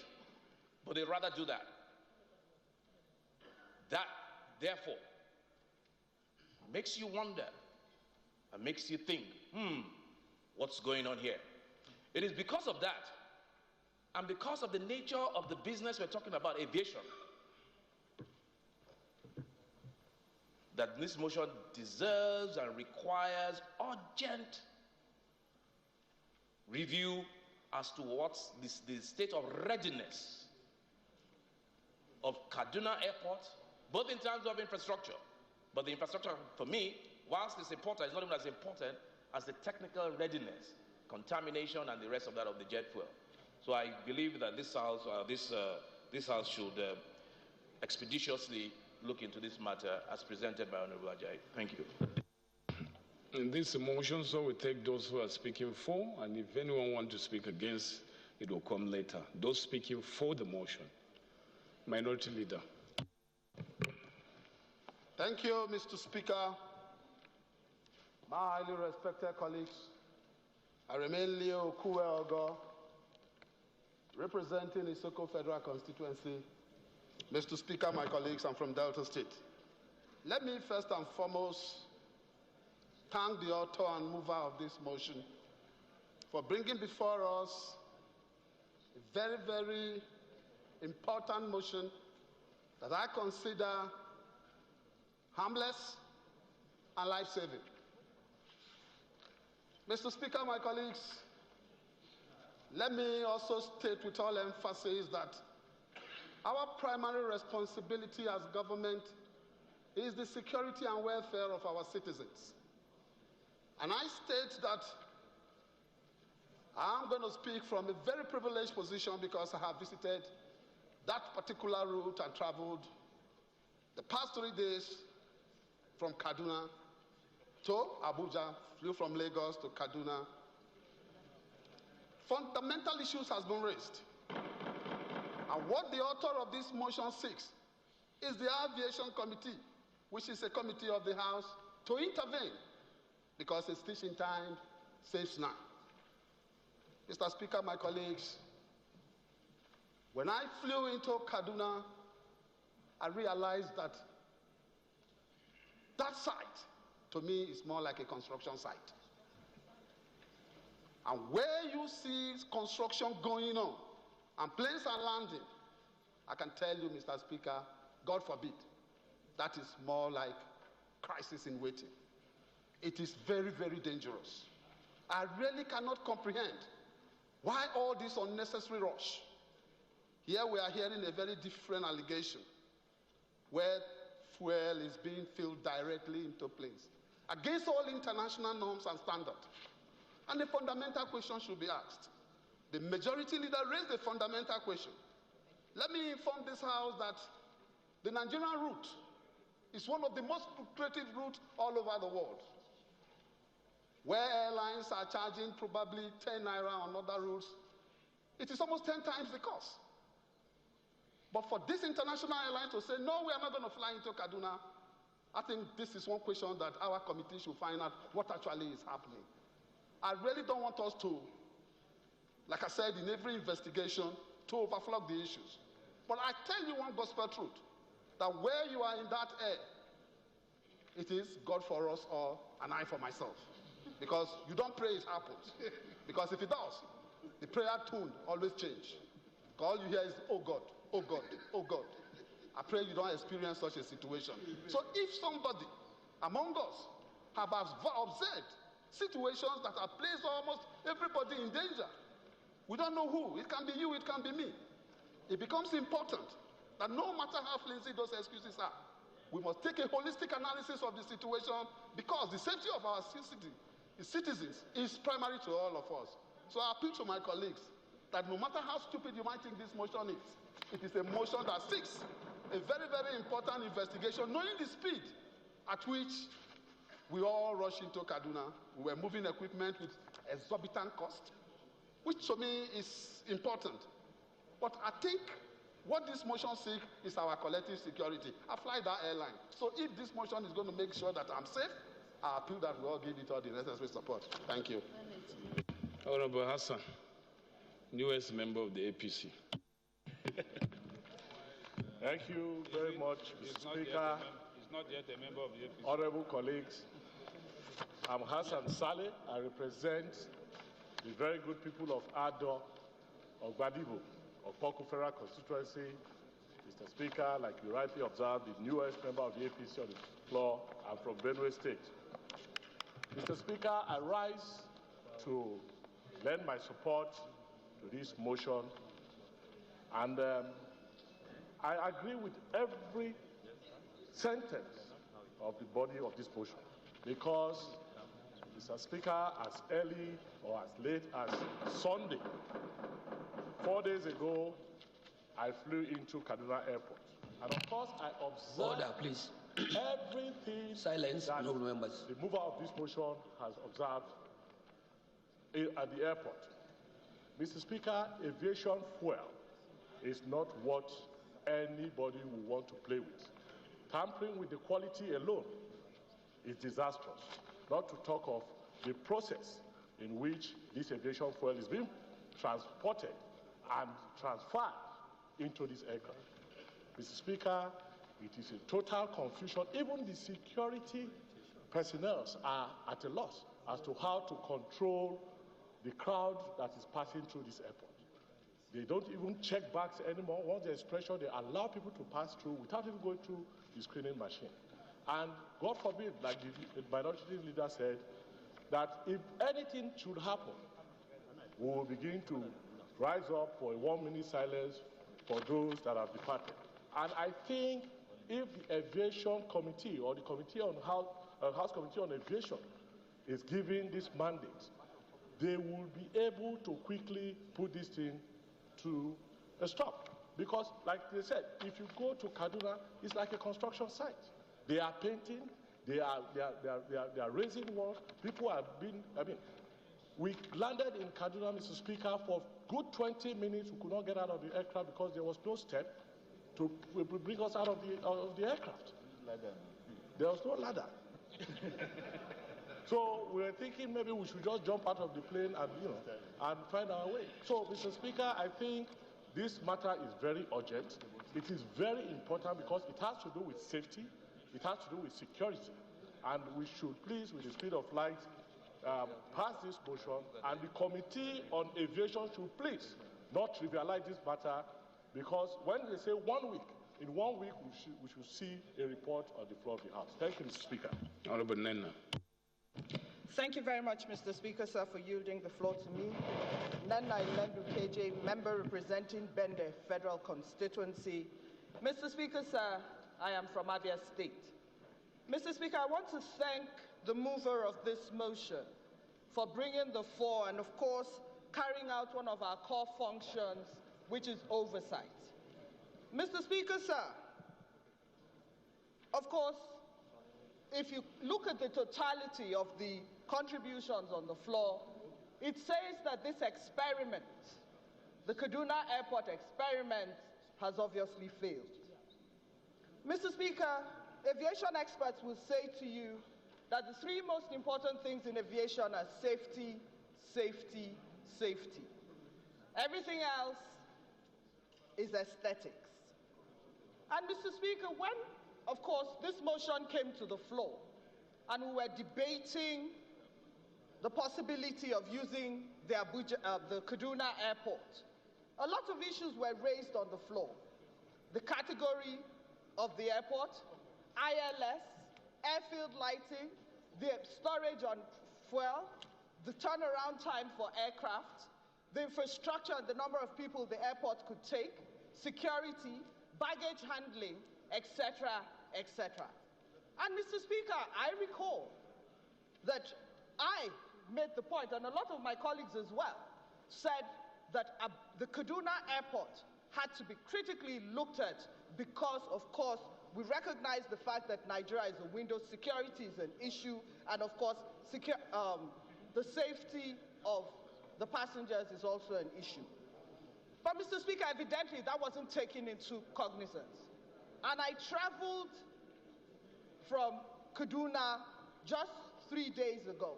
but they'd rather do that. That, therefore, makes you wonder and makes you think, what's going on here? It is because of that, and because of the nature of the business we're talking about, aviation, that this motion deserves and requires urgent review as to what's the state of readiness of Kaduna Airport, both in terms of infrastructure. But the infrastructure, for me, whilst it's important, it's not even as important as the technical readiness, contamination, and the rest of that of the jet fuel. So I believe that this House should expeditiously look into this matter as presented by Honorable Ajayi. Thank you. In this motion, so we take those who are speaking for, and if anyone wants to speak against, it will come later. Those speaking for the motion. Minority Leader. Thank you, Mr. Speaker. My highly respected colleagues, I remain Leo Kuwe-Ogo, representing Isoko Federal Constituency. Mr. Speaker, my colleagues, I'm from Delta State. Let me first and foremost thank the author and mover of this motion for bringing before us a very, very important motion that I consider harmless, and life-saving. Mr. Speaker, my colleagues, let me also state with all emphasis that our primary responsibility as government is the security and welfare of our citizens. And I state that I'm going to speak from a very privileged position because I have visited that particular route and traveled the past 3 days from Kaduna to Abuja, flew from Lagos to Kaduna. Fundamental issues has been raised. And what the author of this motion seeks is the Aviation Committee, which is a committee of the House, to intervene because it's teaching time saves none. Mr. Speaker, my colleagues, when I flew into Kaduna, I realized that that site, to me, is more like a construction site. And where you see construction going on and planes are landing, I can tell you, Mr. Speaker, God forbid, that is more like crisis in waiting. It is very, very dangerous. I really cannot comprehend why all this unnecessary rush. Here we are hearing a very different allegation where fuel is being filled directly into planes against all international norms and standards. And the fundamental question should be asked. The majority leader raised the fundamental question. Let me inform this House that the Nigerian route is one of the most lucrative routes all over the world, where airlines are charging probably 10 naira on other routes. It is almost 10 times the cost. But for this international airline to say, no, we are not going to fly into Kaduna, I think this is one question that our committee should find out what actually is happening. I really don't want us to, like I said, in every investigation, to overflow the issues. But I tell you one gospel truth, that where you are in that air, it is God for us or an eye for myself. Because you don't pray, it happens. Because if it does, the prayer tune always change. All you hear is, oh God, oh God, oh God. I pray you don't experience such a situation. So if somebody among us have observed situations that have placed almost everybody in danger, we don't know who. It can be you, it can be me. It becomes important that no matter how flimsy those excuses are, we must take a holistic analysis of the situation because the safety of our citizens is primary to all of us. So I appeal to my colleagues that no matter how stupid you might think this motion is, it is a motion that seeks a very, very important investigation, knowing the speed at which we all rushed into Kaduna. We were moving equipment with exorbitant cost, which to me is important. But I think what this motion seeks is our collective security. I fly that airline. So if this motion is going to make sure that I'm safe, I appeal that we all give it all the necessary support. Thank you. Honorable Hassan, newest member of the APC. Thank you very much, Mr. Speaker. He's not yet a member of the APC. Honorable colleagues, I'm Hassan Saleh. I represent the very good people of Ado, of Gbadibo, of Pokufera constituency. Mr. Speaker, like you rightly observed, the newest member of the APC on the floor. I'm from Benue State. Mr. Speaker, I rise to lend my support to this motion, and I agree with every sentence of the body of this motion, because, Mr. Speaker, as early or as late as Sunday, 4 days ago, I flew into Kaduna Airport. And of course, I observed order, please. Everything silence, that no members. The mover of this motion has observed at the airport. Mr. Speaker, aviation fuel is not what anybody will want to play with. Tampering with the quality alone is disastrous, not to talk of the process in which this aviation fuel is being transported and transferred into this aircraft. Mr. Speaker, it is a total confusion. Even the security personnel are at a loss as to how to control the crowd that is passing through this airport. They don't even check bags anymore. Once there's pressure, they allow people to pass through without even going through the screening machine. And God forbid, like the minority leader said, that if anything should happen, we will begin to rise up for a 1-minute silence for those that have departed. And I think if the Aviation Committee or the Committee on House Committee on Aviation is given this mandate, they will be able to quickly put this thing to a stop. Because, like they said, if you go to Kaduna, it's like a construction site. They are painting, they are raising walls. People have been, we landed in Kaduna, Mr. Speaker, for good 20 minutes. We could not get out of the aircraft because there was no step to bring us out of the aircraft. There was no ladder. So we were thinking maybe we should just jump out of the plane and, and find our way. So, Mr. Speaker, I think this matter is very urgent. It is very important because it has to do with safety. It has to do with security. And we should please, with the speed of light, pass this motion. And the Committee on Aviation should please not trivialize this matter, because when they say 1 week, in 1 week we should see a report on the floor of the House. Thank you, Mr. Speaker. Honorable Nenna. Thank you very much, Mr. Speaker, sir, for yielding the floor to me. Nenna Ilendu KJ, member representing Bende Federal Constituency. Mr. Speaker, sir, I am from Abia State. Mr. Speaker, I want to thank the mover of this motion for bringing the floor and, of course, carrying out one of our core functions, which is oversight. Mr. Speaker, sir, of course, if you look at the totality of the contributions on the floor, it says that this experiment, the Kaduna Airport experiment, has obviously failed. Mr. Speaker, aviation experts will say to you that the three most important things in aviation are safety, safety, safety. Everything else is aesthetics. And Mr. Speaker, when, of course, this motion came to the floor and we were debating the possibility of using the Kaduna Airport, a lot of issues were raised on the floor. The category of the airport, ILS, airfield lighting, the storage on fuel, the turnaround time for aircraft, the infrastructure and the number of people the airport could take, security, baggage handling, etc., etc. And Mr. Speaker, I recall that I made the point, and a lot of my colleagues as well, said that the Kaduna Airport had to be critically looked at because, of course, we recognize the fact that Nigeria is a window, security is an issue, and of course, the safety of the passengers is also an issue. But Mr. Speaker, evidently that wasn't taken into cognizance. And I traveled from Kaduna just 3 days ago.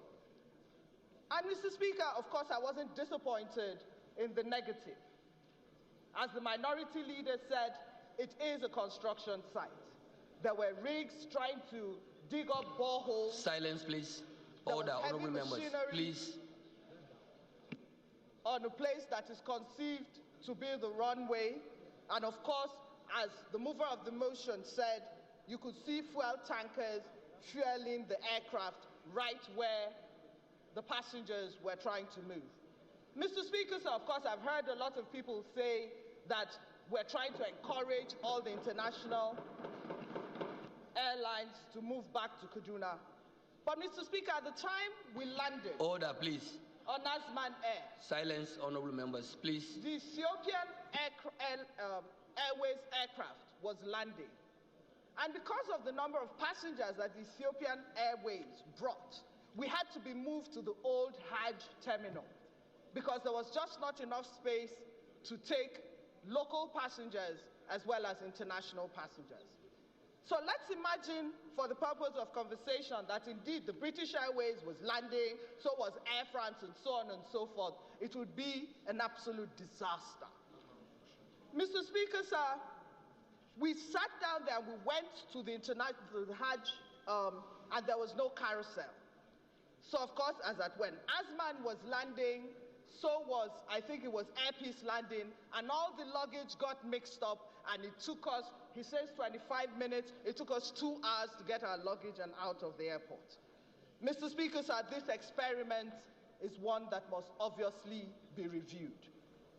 And Mr. Speaker, of course, I wasn't disappointed in the negative. As the minority leader said, it is a construction site. There were rigs trying to dig up boreholes. Silence, please. Order, honorable members, please. On a place that is conceived to be the runway. And of course, as the mover of the motion said, you could see fuel tankers fueling the aircraft right where the passengers were trying to move. Mr. Speaker, so of course, I've heard a lot of people say that we're trying to encourage all the international airlines to move back to Kaduna. But Mr. Speaker, at the time we landed... Order, please. On Asman Air. Silence, honorable members, please. The Ethiopian Airways aircraft was landing. And because of the number of passengers that the Ethiopian Airways brought, we had to be moved to the old Hajj terminal because there was just not enough space to take local passengers as well as international passengers. So let's imagine, for the purpose of conversation, that indeed the British Airways was landing, so was Air France, and so on and so forth. It would be an absolute disaster. Mr. Speaker, sir, we sat down there, we went to the Hajj, and there was no carousel. So, of course, as at when Asman was landing, so was, I think it was Air Peace landing, and all the luggage got mixed up, and it took us He says 25 minutes. It took us 2 hours to get our luggage and out of the airport. Mr. Speaker, sir, this experiment is one that must obviously be reviewed.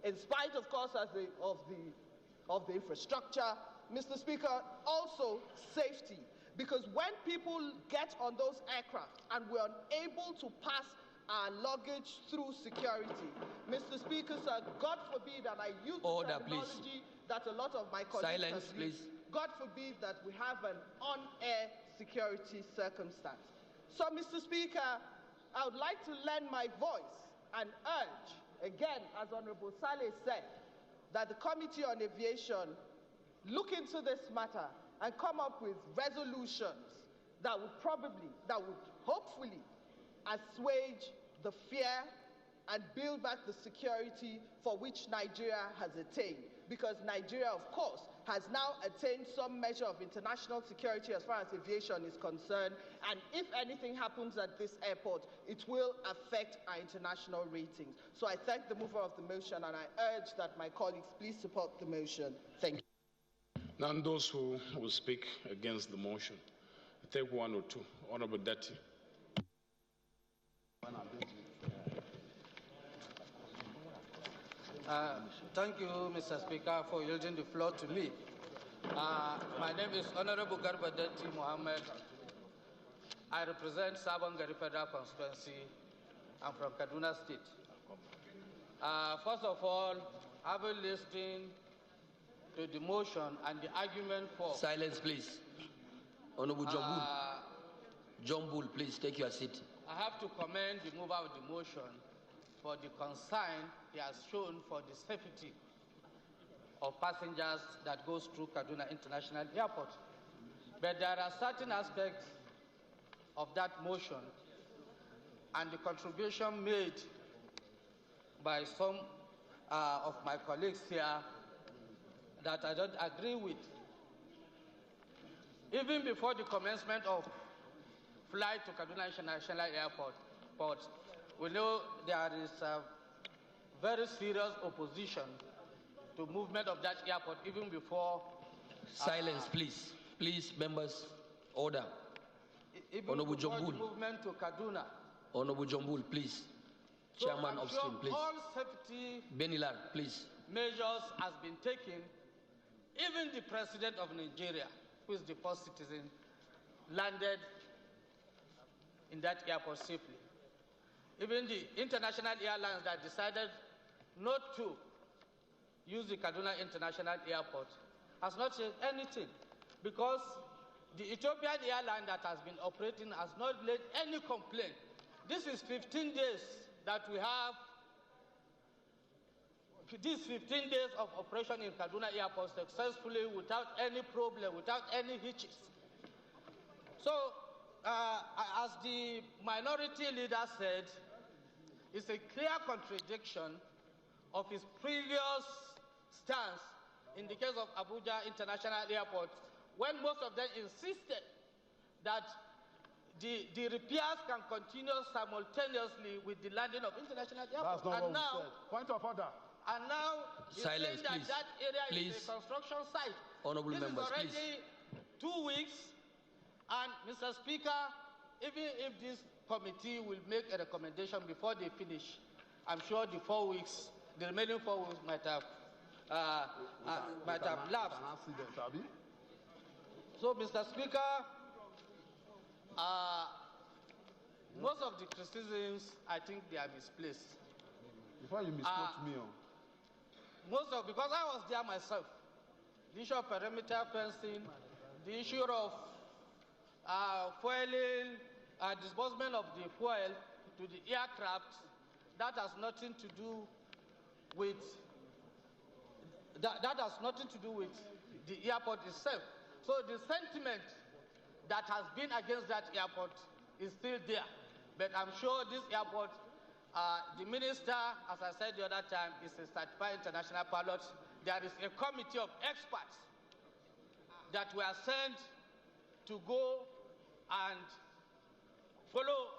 In spite, of course, of the infrastructure, Mr. Speaker, also safety. Because when people get on those aircraft and we're unable to pass our luggage through security, Mr. Speaker, sir, God forbid, and I use the terminology that a lot of my colleagues have used, God forbid that we have an on-air security circumstance. So, Mr. Speaker, I would like to lend my voice and urge, again, as Honorable Saleh said, that the Committee on Aviation look into this matter and come up with resolutions that would hopefully assuage the fear and build back the security for which Nigeria has attained. Because Nigeria, of course, has now attained some measure of international security as far as aviation is concerned. And if anything happens at this airport, it will affect our international ratings. So I thank the mover of the motion, and I urge that my colleagues please support the motion. Thank you. Now, those who will speak against the motion, take one or two. Honorable Dati. Thank you, Mr. Speaker, for yielding the floor to me. My name is Honorable Garba Dati Mohammed. I represent Sabon-Gari Federal Constituency. I'm from Kaduna State. First of all, having listened to the motion and the argument for... Silence, please. Honorable John Bull, please take your seat. I have to commend the mover of the motion for the concern he has shown for the safety of passengers that goes through Kaduna International Airport. But there are certain aspects of that motion and the contribution made by some of my colleagues here that I don't agree with. Even before the commencement of flight to Kaduna International Airport, we know there is a very serious opposition to movement of that airport even before... Silence, please. Please, members, order. Honorable John Bull. Movement to Kaduna. Honorable John Bull, please. So Chairman of Stream, please. All safety Benilar, please. measures has been taken. Even the president of Nigeria, who is the first citizen, landed in that airport safely. Even the international airlines that decided not to use the Kaduna International Airport has not said anything, because the Ethiopian airline that has been operating has not laid any complaint. This is 15 days that we have. These 15 days of operation in Kaduna Airport successfully, without any problem, without any hitches. So, as the minority leader said, it's a clear contradiction of his previous stance in the case of Abuja International Airport, when most of them insisted that the repairs can continue simultaneously with the landing of international airport. That's not what we said. Point of order. And now he's saying that that area is a construction site. Honorable members, is already 2 weeks. And Mr. Speaker, even if this committee will make a recommendation before they finish, I'm sure the 4 weeks, the remaining 4 weeks might have lapsed. So, Mr. Speaker, most of the criticisms, I think they are misplaced. Before you misquote me, because I was there myself. The issue of perimeter fencing, the issue of fueling, disbursement of the fuel to the aircraft, that has nothing to do with that has nothing to do with the airport itself. So the sentiment that has been against that airport is still there. But I'm sure this airport, the minister, as I said the other time, is a certified international pilot. There is a committee of experts that were sent to go and follow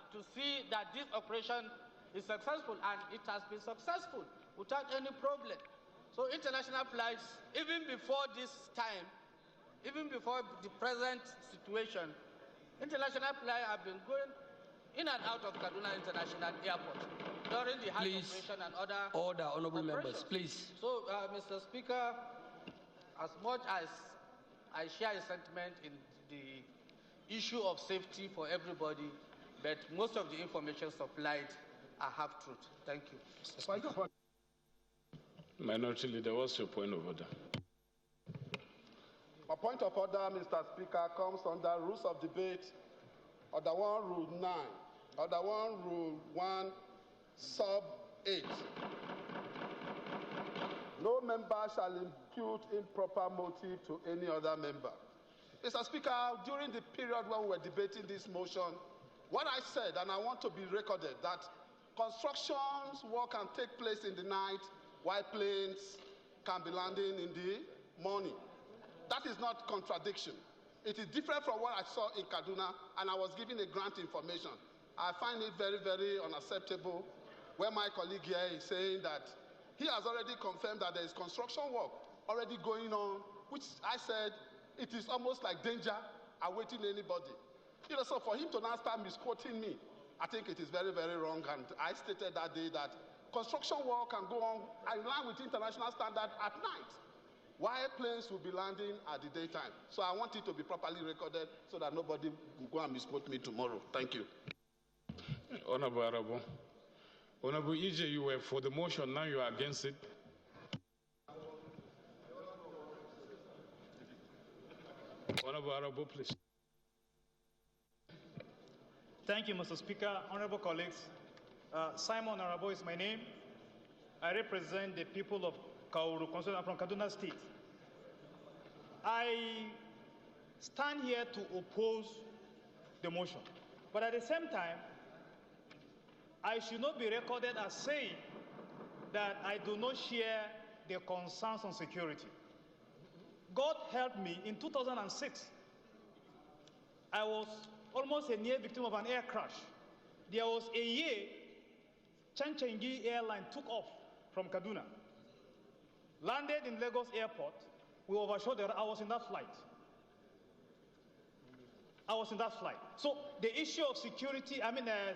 to see that this operation is successful, and it has been successful without any problem. So international flights, even before this time, even before the present situation, international flights have been going in and out of Kaduna International Airport during the Hajj operation and other Order, honorable members, operations. please. So, Mr. Speaker, as much as I share a sentiment in the issue of safety for everybody, but most of the information supplied are half-truth. Thank you. Minority Leader, what's your point of order? My point of order, Mr. Speaker, comes under rules of debate, Order 1, Rule 9, Order 1, Rule 1, Sub 8. No member shall impute improper motive to any other member. Mr. Speaker, during the period when we were debating this motion, what I said, and I want to be recorded, that constructions work can take place in the night while planes can be landing in the morning. That is not contradiction. It is different from what I saw in Kaduna, and I was given a grant information. I find it very, very unacceptable when my colleague here is saying that he has already confirmed that there is construction work already going on, which I said it is almost like danger awaiting anybody. You know, so for him to now start misquoting me, I think it is very, very wrong. And I stated that day that construction work can go on in line with international standard at night, while planes will be landing at the daytime. So I want it to be properly recorded so that nobody will go and misquote me tomorrow. Thank you. Honorable Arabo. Honorable EJ, you were for the motion, now you are against it. Honorable Arabo, please. Thank you, Mr. Speaker. Honorable colleagues, Simon Arabo is my name. I represent the people of Kauru, constituency from Kaduna State. I stand here to oppose the motion, but at the same time, I should not be recorded as saying that I do not share the concerns on security. God help me, in 2006, I was almost a near victim of an air crash. There was a year, Chanchangi airline took off from Kaduna, landed in Lagos airport. We overshot I was in that flight. So the issue of security,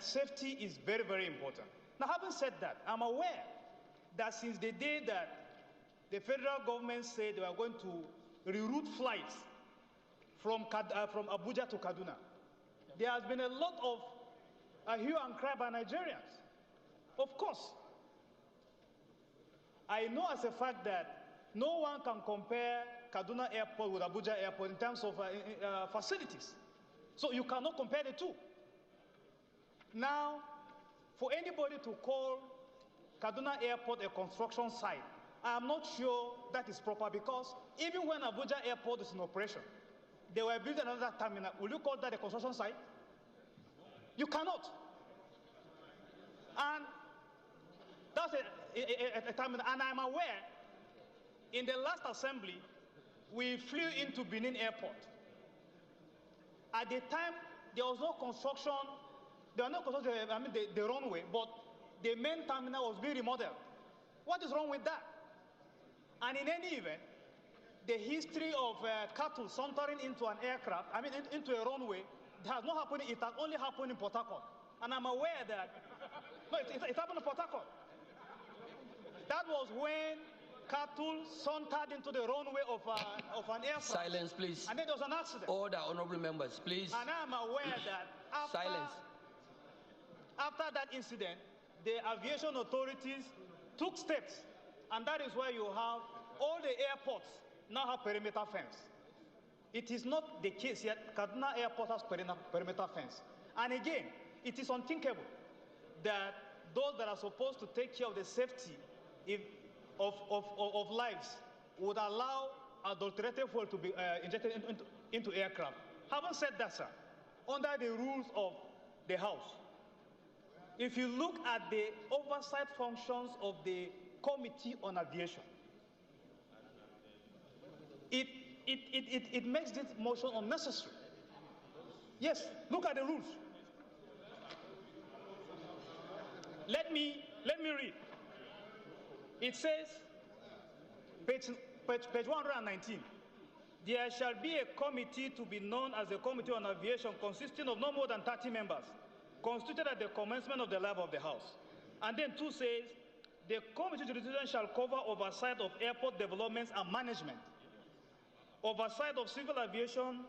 safety is very, very important. Now, having said that, I'm aware that since the day that the federal government said they were going to reroute flights from Abuja to Kaduna, there has been a lot of hue and cry by Nigerians. Of course, I know as a fact that no one can compare Kaduna Airport with Abuja Airport in terms of facilities. So you cannot compare the two. Now, for anybody to call Kaduna Airport a construction site, I'm not sure that is proper, because even when Abuja Airport is in operation, they were building another terminal. Will you call that a construction site? You cannot. And that's a terminal. And I'm aware, in the last assembly, we flew into Benin Airport. At the time, there was no construction. There was no construction, the runway, but the main terminal was being remodeled. What is wrong with that? And in any event, the history of cattle sauntering into an aircraft, into a runway, has not happened. It has only happened in Port Harcourt. And I'm aware that, no, it happened in Port Harcourt. That was when cattle sauntered into the runway of an aircraft. Silence, please. And then there was an accident. Order, honorable members, please. And I'm aware that after that incident, the aviation authorities took steps. And that is why you have all the airports now have perimeter fence. It is not the case yet. Kaduna Airport has perimeter fence. And again, it is unthinkable that those that are supposed to take care of the safety of lives would allow adulterated fuel to be injected into aircraft. Having said that, sir, under the rules of the House, if you look at the oversight functions of the Committee on Aviation, it makes this motion unnecessary. Yes, look at the rules. Let me read. It says, page 119, there shall be a committee to be known as the Committee on Aviation, consisting of no more than 30 members, constituted at the commencement of the life of the House. And then 2 says, the committee jurisdiction shall cover oversight of airport developments and management, oversight of civil aviation,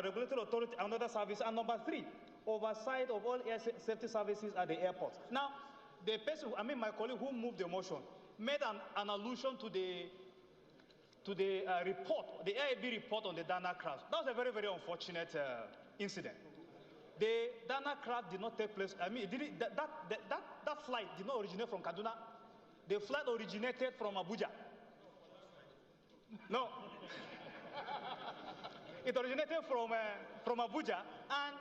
regulatory authority and other services, and number 3, oversight of all air safety services at the airport. Now, the person, my colleague who moved the motion, made an allusion to the report, the AIB report on the Dana crash. That was a very, very unfortunate incident. The Dana crash did not take place. That flight did not originate from Kaduna. The flight originated from Abuja. No. It originated from Abuja, and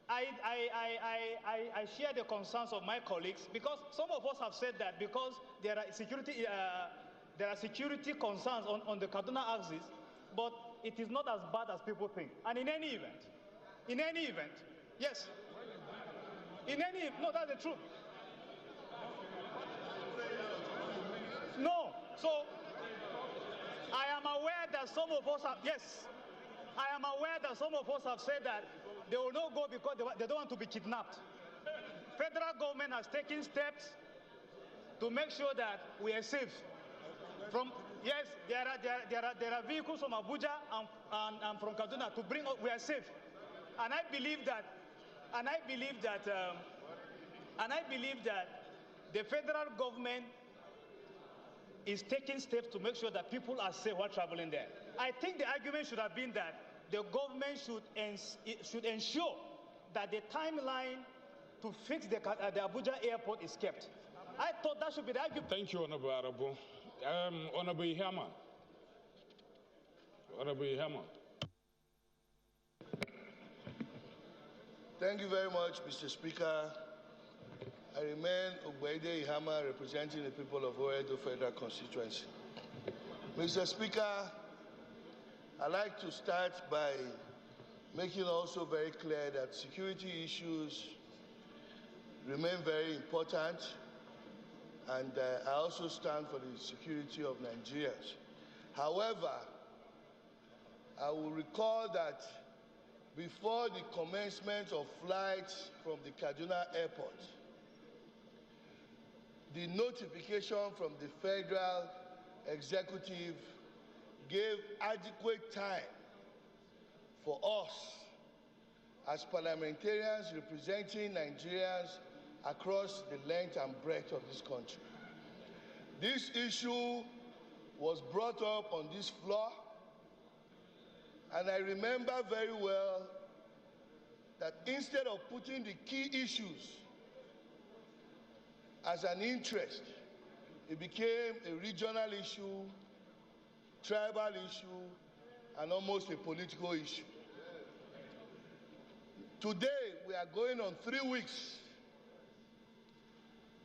I share the concerns of my colleagues, because some of us have said that because there are security concerns on the Kaduna axis, but it is not as bad as people think. And in any event, yes. No, that's the truth. No, so I am aware that some of us have, yes, I am aware that some of us have said that they will not go because they don't want to be kidnapped. Federal government has taken steps to make sure that we are safe. Yes, there are vehicles from Abuja and from Kaduna to bring we are safe, and I believe that the federal government is taking steps to make sure that people are safe while traveling there. I think the argument should have been that the government should ensure that the timeline to fix the Abuja airport is kept. I thought that should be the argument. Thank you, Honorable Arabo. Honorable Ihama. Honorable Ihama. Thank you very much, Mr. Speaker. I remain Ogbeide Ihama, representing the people of Oedo Federal Constituency. Mr. Speaker, I'd like to start by making also very clear that security issues remain very important, and I also stand for the security of Nigerians. However, I will recall that before the commencement of flights from the Kaduna airport, the notification from the federal executive gave adequate time for us as parliamentarians representing Nigerians across the length and breadth of this country. This issue was brought up on this floor, and I remember very well that instead of putting the key issues as an interest, it became a regional issue, tribal issue, and almost a political issue. Today, we are going on 3 weeks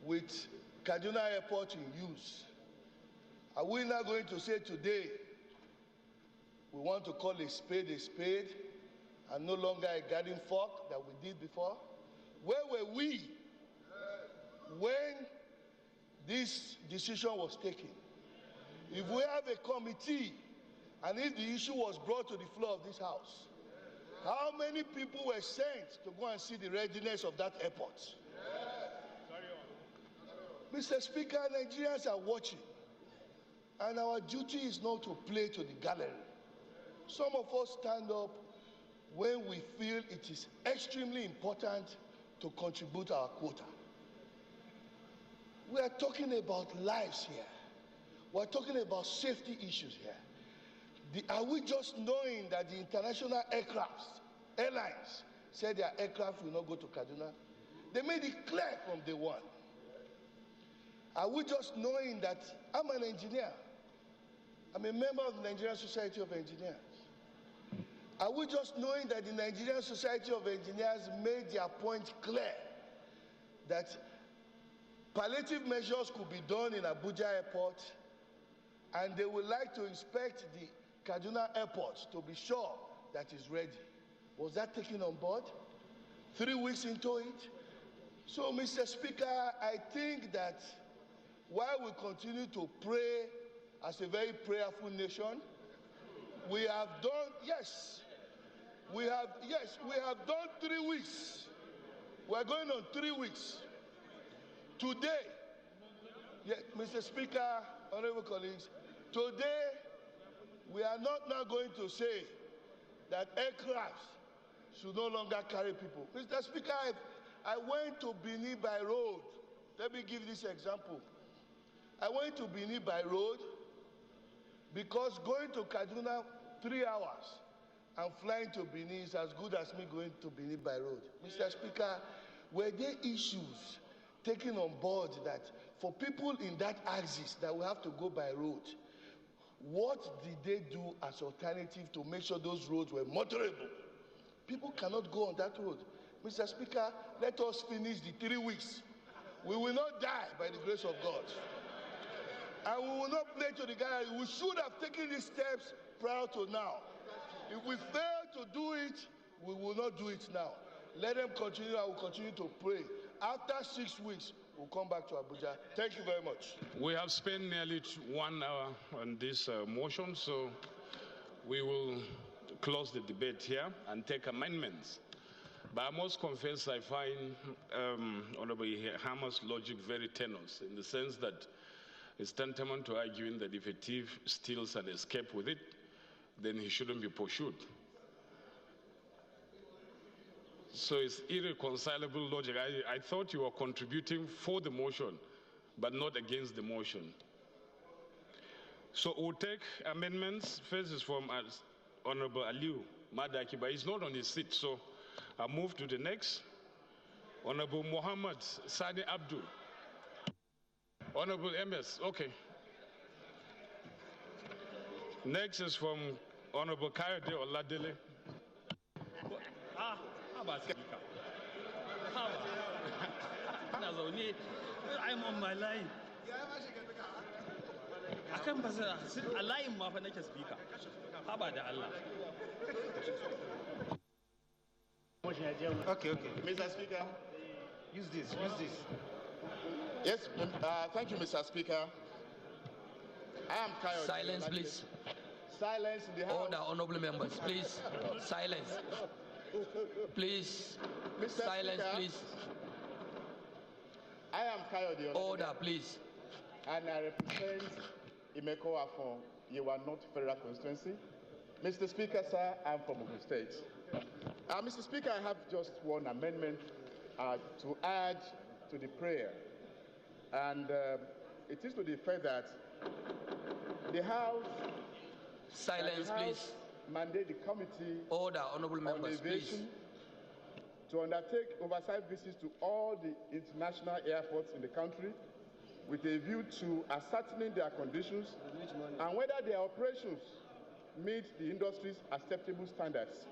with Kaduna Airport in use. Are we now going to say today we want to call a spade and no longer a garden fork that we did before? Where were we when this decision was taken? If we have a committee and if the issue was brought to the floor of this House, how many people were sent to go and see the readiness of that airport? Mr. Speaker, Nigerians are watching, and our duty is not to play to the gallery. Some of us stand up when we feel it is extremely important to contribute our quota. We are talking about lives here. We are talking about safety issues here. Are we just knowing that the international airlines said their aircraft will not go to Kaduna? They made it clear from day one. Are we just knowing that I'm an engineer? I'm a member of the Nigerian Society of Engineers. Are we just knowing that the Nigerian Society of Engineers made their point clear that palliative measures could be done in Abuja Airport, and they would like to inspect the Kaduna Airport to be sure that it's ready? Was that taken on board? 3 weeks into it? So, Mr. Speaker, I think that while we continue to pray as a very prayerful nation, We have done, yes. We have done 3 weeks. We're going on 3 weeks. Today, Mr. Speaker, honorable colleagues, today we are not now going to say that aircraft should no longer carry people. Mr. Speaker, I went to Benin by road. Let me give this example. I went to Benin by road because going to Kaduna 3 hours and flying to Benin is as good as me going to Benin by road. Mr. Speaker, were there issues taken on board that for people in that axis that will have to go by road, what did they do as alternative to make sure those roads were motorable? People cannot go on that road. Mr. Speaker, let us finish the 3 weeks. We will not die by the grace of God. And we will not play to the gallery. We should have taken these steps prior to now. If we fail to do it, we will not do it now. Let them continue. I will continue to pray. After 6 weeks, we'll come back to Abuja. Thank you very much. We have spent nearly 1 hour on this motion, so we will close the debate here and take amendments. But I must confess I find Honorable Hammer's logic very tenuous in the sense that it's tantamount to arguing that if a thief steals and escapes with it, then he shouldn't be pursued. So it's irreconcilable logic. I thought you were contributing for the motion, but not against the motion. So we'll take amendments. First is from Honorable Aliu Madaki, but he's not on his seat, so I'll move to the next. Honorable Muhammad Sani Abdul. Honorable MS, okay. Next is from Honorable Kayode Oladele. I'm on my line. Akan ba a layin ma fa nake speaker. Haba da Allah. Okay. Mr. Speaker. Use this. Yes, thank you, Mr. Speaker. I am Kyle. Silence, please. Silence in the House. Order, honorable members, please. Silence. Please. Mr. Silence, Speaker, please. I am Kyle. Order, please. And I represent Imeko Afon, Yewa North Federal Constituency. Mr. Speaker, sir, I'm from Ogun State. Mr. Speaker, I have just one amendment to add to the prayer. And it is to the effect that the House... Silence, please. Mandate the committee... Order, honorable members, please. ...to undertake oversight visits to all the international airports in the country with a view to ascertaining their conditions and whether their operations meet the industry's acceptable standards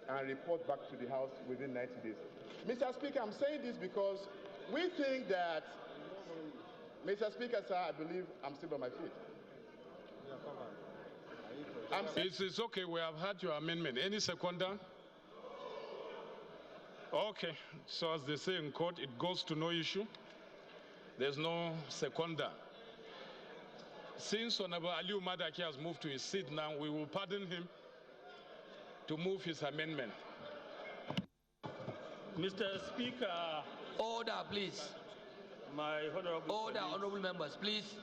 and report back to the House within 90 days. Mr. Speaker, I'm saying this because we think that, Mr. Speaker, sir, I believe I'm still on my feet. It's okay, we have heard your amendment. Any seconder? Okay, so as they say in court, it goes to no issue. There's no seconder. Since Honorable Aliu Madaki has moved to his seat now, we will pardon him to move his amendment. Mr. Speaker. Order, please. My honorable Order, honorable members, please.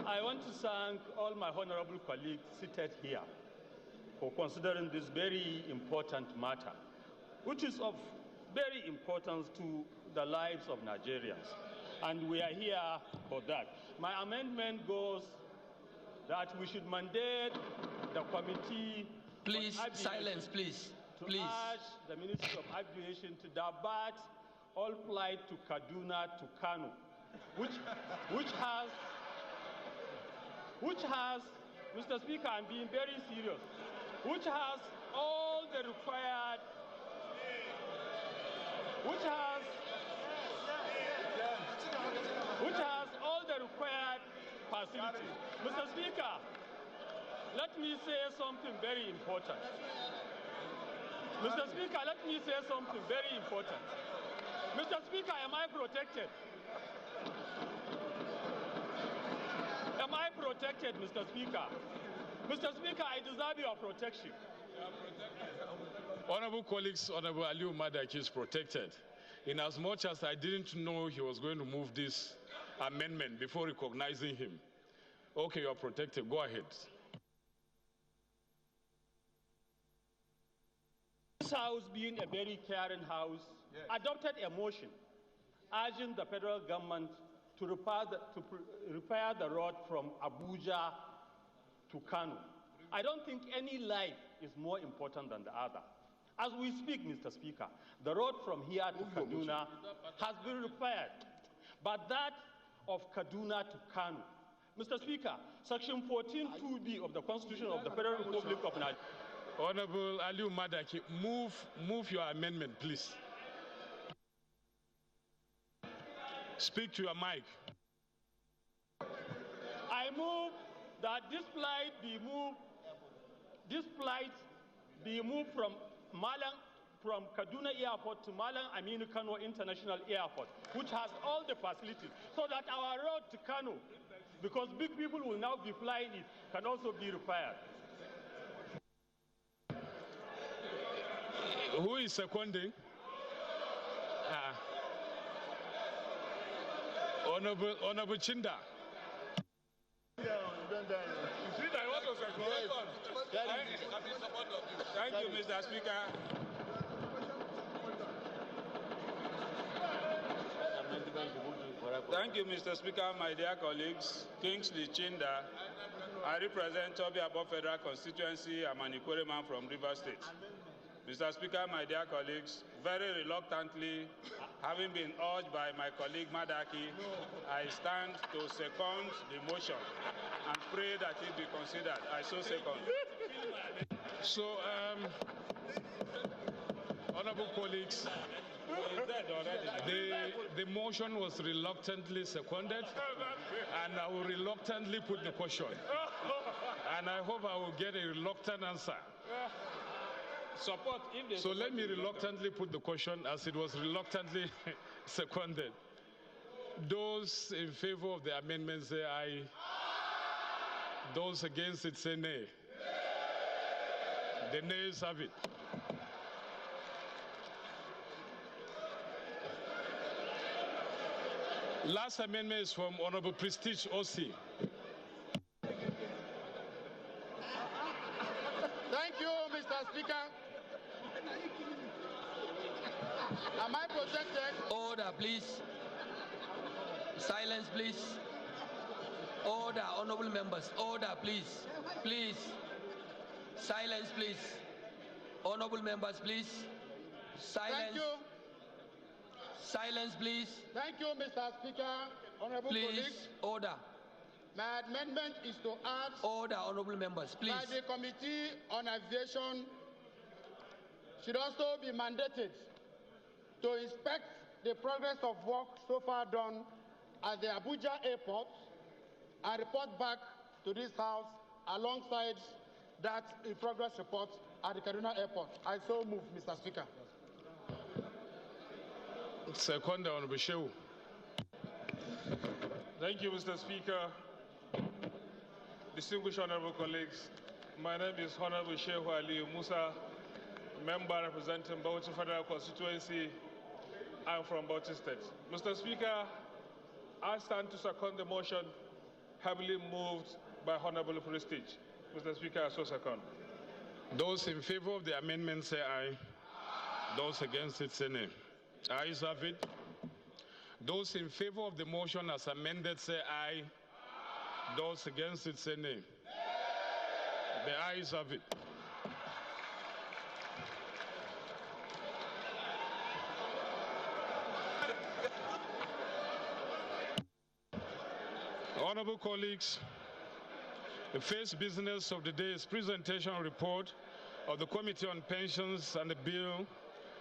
I want to thank all my honorable colleagues seated here for considering this very important matter, which is of very importance to the lives of Nigerians. And we are here for that. My amendment goes that we should mandate the committee... Please, silence, please. To urge the Ministry of Aviation to divert all flight to Kaduna to Kano, which has, Mr. Speaker, I'm being very serious, which has all the required, which has all the required facilities. Mr. Speaker, let me say something very important. Mr. Speaker, let me say something very important. Mr. Speaker, am I protected? Am I protected, Mr. Speaker? Mr. Speaker, I deserve your protection. Honorable colleagues, Honorable Aliu Madaki is protected. In as much as I didn't know he was going to move this amendment before recognizing him. Okay, you're protected. Go ahead. This House, being a very caring House, adopted a motion urging the federal government to repair the road from Abuja to Kano. I don't think any life is more important than the other. As we speak, Mr. Speaker, the road from here to Kaduna has been repaired, but that of Kaduna to Kano. Mr. Speaker, Section 14(2)(b) of the Constitution of the Federal Republic of Nigeria. Honorable Aliu Madaki, move your amendment, please. Speak to your mic. I move that this flight be moved from Kaduna Airport to Malang Aminu Kano International Airport, which has all the facilities, so that our road to Kano, because big people will now be flying it, can also be repaired. Who is seconding? Honorable Chinda. Thank you, Mr. Speaker. Thank you, Mr. Speaker, my dear colleagues. Kingsley Chinda. I represent Tobiabo Federal Constituency. I'm an Ikwere man from River State. Mr. Speaker, my dear colleagues, very reluctantly, having been urged by my colleague Madaki, I stand to second the motion and pray that it be considered. I so second. So, honorable colleagues, the motion was reluctantly seconded, and I will reluctantly put the question. And I hope I will get a reluctant answer. Support if they so let me reluctantly put the question as it was reluctantly seconded. Those in favor of the amendment say aye. Those against it say nay. The nays have it. Last amendment is from Honorable Prestige OC. Thank you, Mr. Speaker. Am I protected? Order, please. Silence, please. Order, honorable members. Order, please. Please. Silence, please. Honorable members, please. Silence. Thank you. Silence, please. Thank you, Mr. Speaker. Honorable please. colleagues. Order. My amendment is to add order, honorable members, please. That the Committee on Aviation should also be mandated to inspect the progress of work so far done at the Abuja airport and report back to this House alongside that in progress report at the Kaduna airport. I so move, Mr. Speaker. Second, Honorable Shehu. Thank you, Mr. Speaker. Distinguished honorable colleagues, my name is Honorable Shehu Ali Musa, member representing Bauchi Federal Constituency. I'm from Bauchi State. Mr. Speaker, I stand to second the motion heavily moved by Honorable Prestige. Mr. Speaker, I so second. Those in favor of the amendment say aye. Those against it say nay. Ayes have it. Those in favor of the motion as amended say aye. Those against it say nay. The ayes have it. Honorable colleagues, the first business of the day is presentation report of the Committee on Pensions and the bill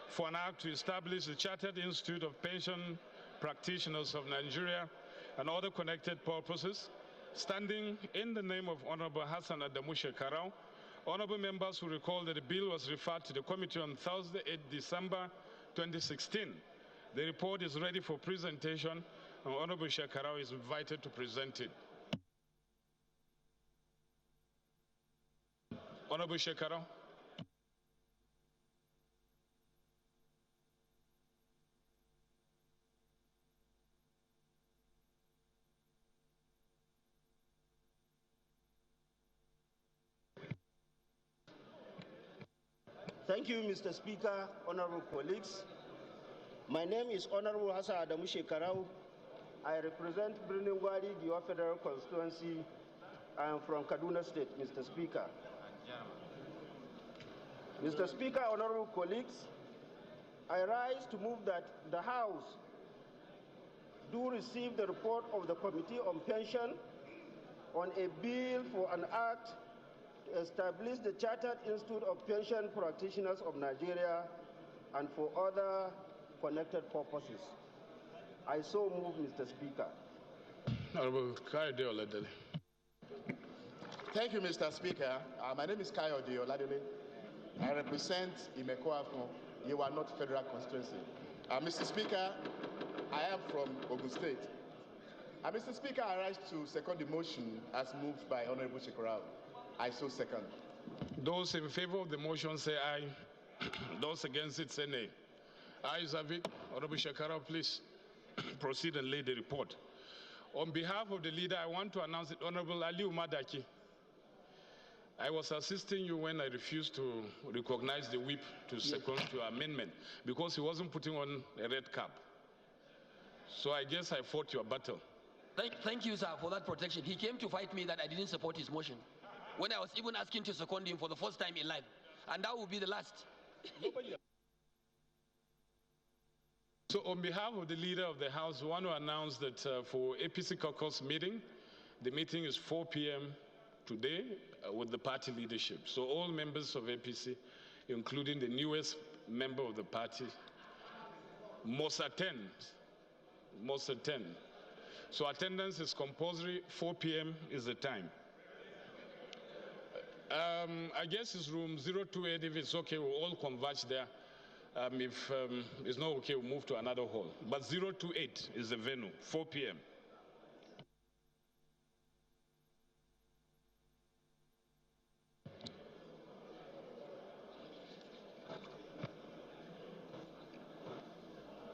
for an act to establish the Chartered Institute of Pension Practitioners of Nigeria and other connected purposes, standing in the name of Honorable Hassan Adamu Shekarau. Honorable members will recall that the bill was referred to the committee on Thursday, 8 December 2016. The report is ready for presentation, and Honorable Shekarau is invited to present it. Honorable Shekarau. Thank you, Mr. Speaker, honorable colleagues. My name is Honorable Hassan Adamu Shekarau. I represent Birnin-Gwari, Giwa Federal Constituency. I am from Kaduna State, Mr. Speaker. Mr. Speaker, honorable colleagues, I rise to move that the House do receive the report of the Committee on Pension on a bill for an act to establish the Chartered Institute of Pension Practitioners of Nigeria and for other connected purposes. I so move, Mr. Speaker. Honorable Kayode Oladele. Thank you, Mr. Speaker. My name is Kayode Oladele. I represent Imekoafon, Yewa North Federal Constituency. Mr. Speaker, I am from Ogun State. Mr. Speaker, I rise to second the motion as moved by Honorable Shekarau. I so second. Those in favor of the motion say aye. Those against it say nay. Ayes have it. Honorable Shekarau, please proceed and lay the report. On behalf of the leader, I want to announce it. Honorable Aliu Madaki, I was assisting you when I refused to recognize the whip to second your amendment because he wasn't putting on a red cap. So I guess I fought your battle. Thank you, sir, for that protection. He came to fight me that I didn't support his motion when I was even asking to second him for the first time in life. And that will be the last. So on behalf of the leader of the House, we want to announce that for APC caucus meeting, the meeting is 4 p.m. today with the party leadership. So all members of APC, including the newest member of the party, must attend. Must attend. So attendance is compulsory. 4 p.m. is the time. I guess it's room 028. If it's okay, we'll all converge there. If it's not okay, we'll move to another hall. But 028 is the venue, 4 p.m.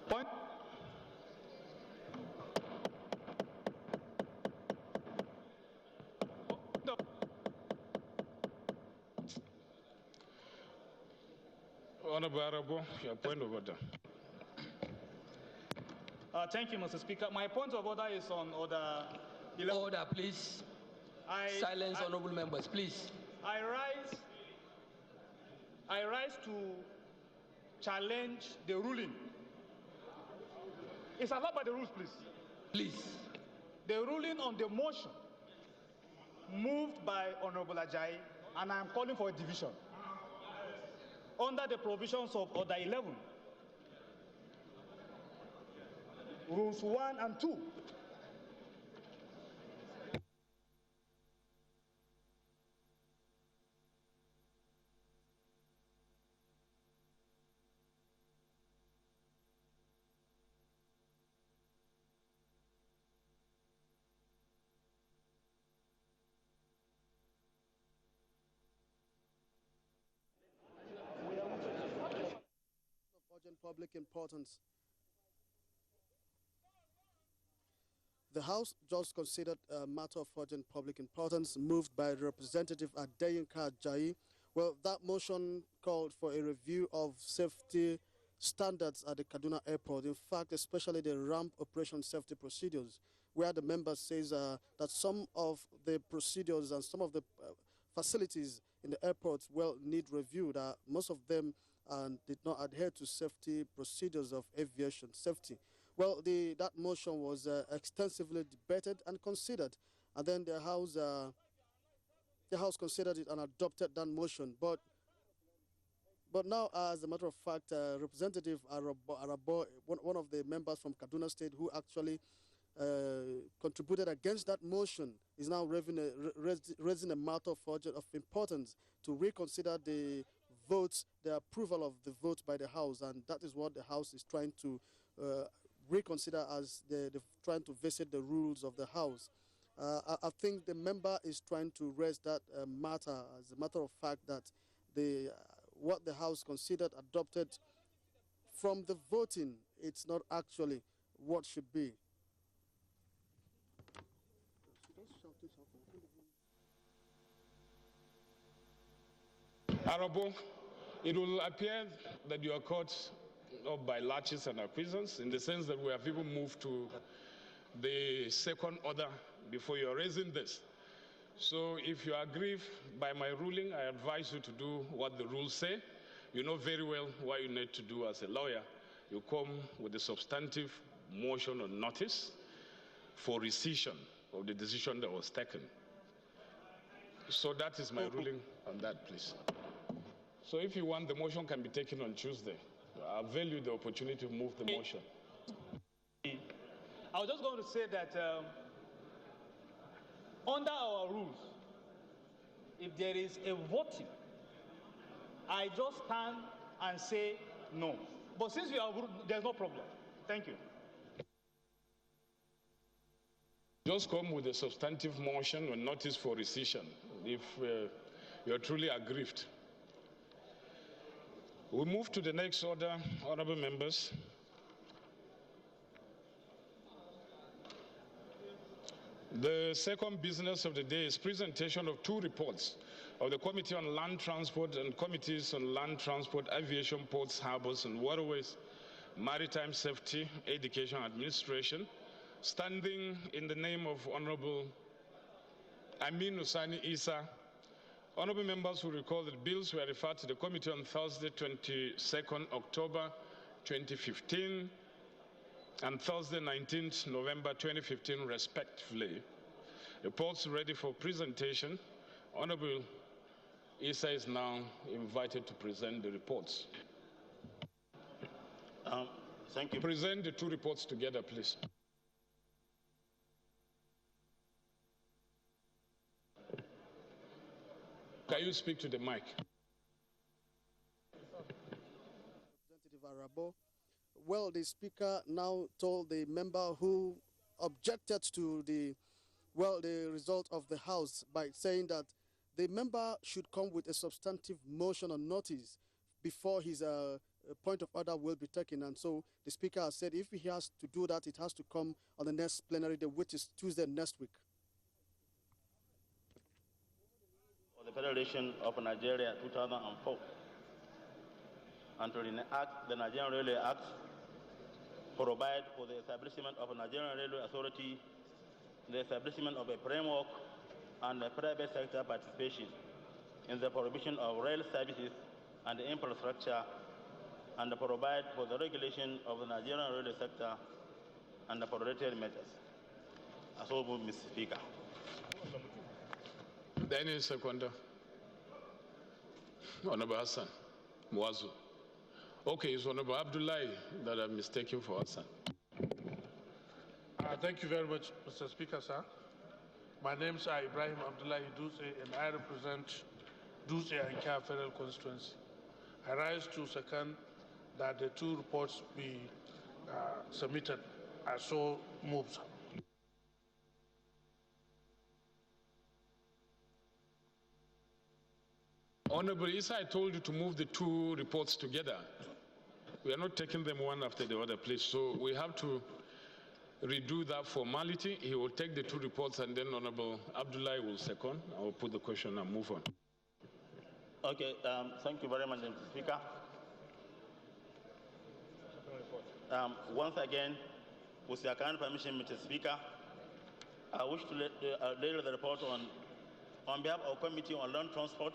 Point. No. Honorable Arabo, your point of order. Thank you, Mr. Speaker. My point of order is on order 11. Order, please. Silence, honorable members, please. I rise to challenge the ruling. It's allowed by the rules, please. Please. The ruling on the motion moved by Honorable Ajayi, and I am calling for a division under the provisions of Order 11, Rules 1 and 2. Urgent public importance. The House just considered a matter of urgent public importance moved by Representative Adeyinka Ajayi. Well, that motion called for a review of safety standards at the Kaduna Airport. In fact, especially the ramp operation safety procedures, where the member says that some of the procedures and some of the facilities in the airports need review. That most of them did not adhere to safety procedures of aviation safety. Well, that motion was extensively debated and considered, and then the House considered it and adopted that motion. But now, as a matter of fact, Representative Arabo, one of the members from Kaduna State who actually contributed against that motion, is now raising a matter of importance to reconsider the approval of the vote by the House, and that is what the House is trying to reconsider as they're trying to visit the rules of the House. I think the member is trying to raise that matter as a matter of fact that what the House considered adopted from the voting, it's not actually what should be. Honorable, it will appear that you are caught up by latches and acquiescence in the sense that we have even moved to the second order before you are raising this. So if you are aggrieved by my ruling, I advise you to do what the rules say. You know very well what you need to do as a lawyer. You come with a substantive motion or notice for rescission of the decision that was taken. So that is my ruling on that, please. So if you want, the motion can be taken on Tuesday. I value the opportunity to move the motion. I was just going to say that under our rules, if there is a voting, I just stand and say no. But since we are ruled, there's no problem. Thank you. Just come with a substantive motion or notice for rescission if you're truly aggrieved. We move to the next order, honorable members. The second business of the day is presentation of two reports of the Committee on Land Transport and Committees on Land Transport, Aviation, Ports, Harbors, and Waterways, Maritime Safety, Education, Administration, standing in the name of Honorable Amin Usani Isa. Honorable members will recall that bills were referred to the committee on Thursday, 22nd October 2015 and Thursday, 19th November 2015, respectively. Reports ready for presentation. Honorable Isa is now invited to present the reports. Thank you. Present the two reports together, please. Can you speak to the mic? Representative Arabo. Well, the speaker now told the member who objected to the result of the House by saying that the member should come with a substantive motion or notice before his point of order will be taken. And so the speaker has said if he has to do that, it has to come on the next plenary day, which is Tuesday next week. The Federation of Nigeria 2004 and to enact the Nigerian Railway Act, provide for the establishment of a Nigerian Railway Authority, the establishment of a framework and a private sector participation in the provision of rail services and infrastructure, and provide for the regulation of the Nigerian railway sector and for related matters. As well, Mr. Speaker. Daniel Seconder. Honorable Hassan Mwazu. Okay, it's Honorable Abdullahi that I'm mistaken for Hassan. Thank you very much, Mr. Speaker, sir. My name is Ibrahim Abdullahi Duse, and I represent Duse and Kya Federal Constituency. I rise to second that the two reports be submitted. I so move, sir. Honorable Issa, I told you to move the two reports together. We are not taking them one after the other, please. So we have to redo that formality. He will take the two reports and then Honorable Abdullahi will second. I will put the question and move on. Okay, thank you very much, Mr. Speaker. Once again, with your kind permission, Mr. Speaker, I wish to lay the report on behalf of the Committee on Land Transport,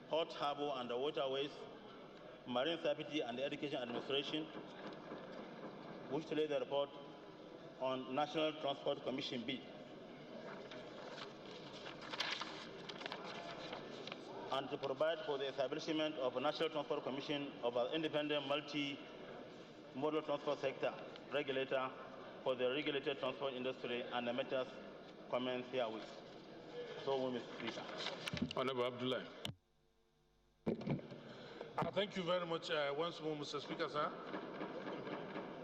Port, Harbour and Waterways, Marine Safety and Education Administration. Wish to lay the report on National Transport Commission bill. And to provide for the establishment of a National Transport Commission of an independent multi-modal transport sector regulator for the regulated transport industry and the matters comments herewith. So, Mr. Speaker. Honorable Abdullahi. Thank you very much once more, Mr. Speaker, sir.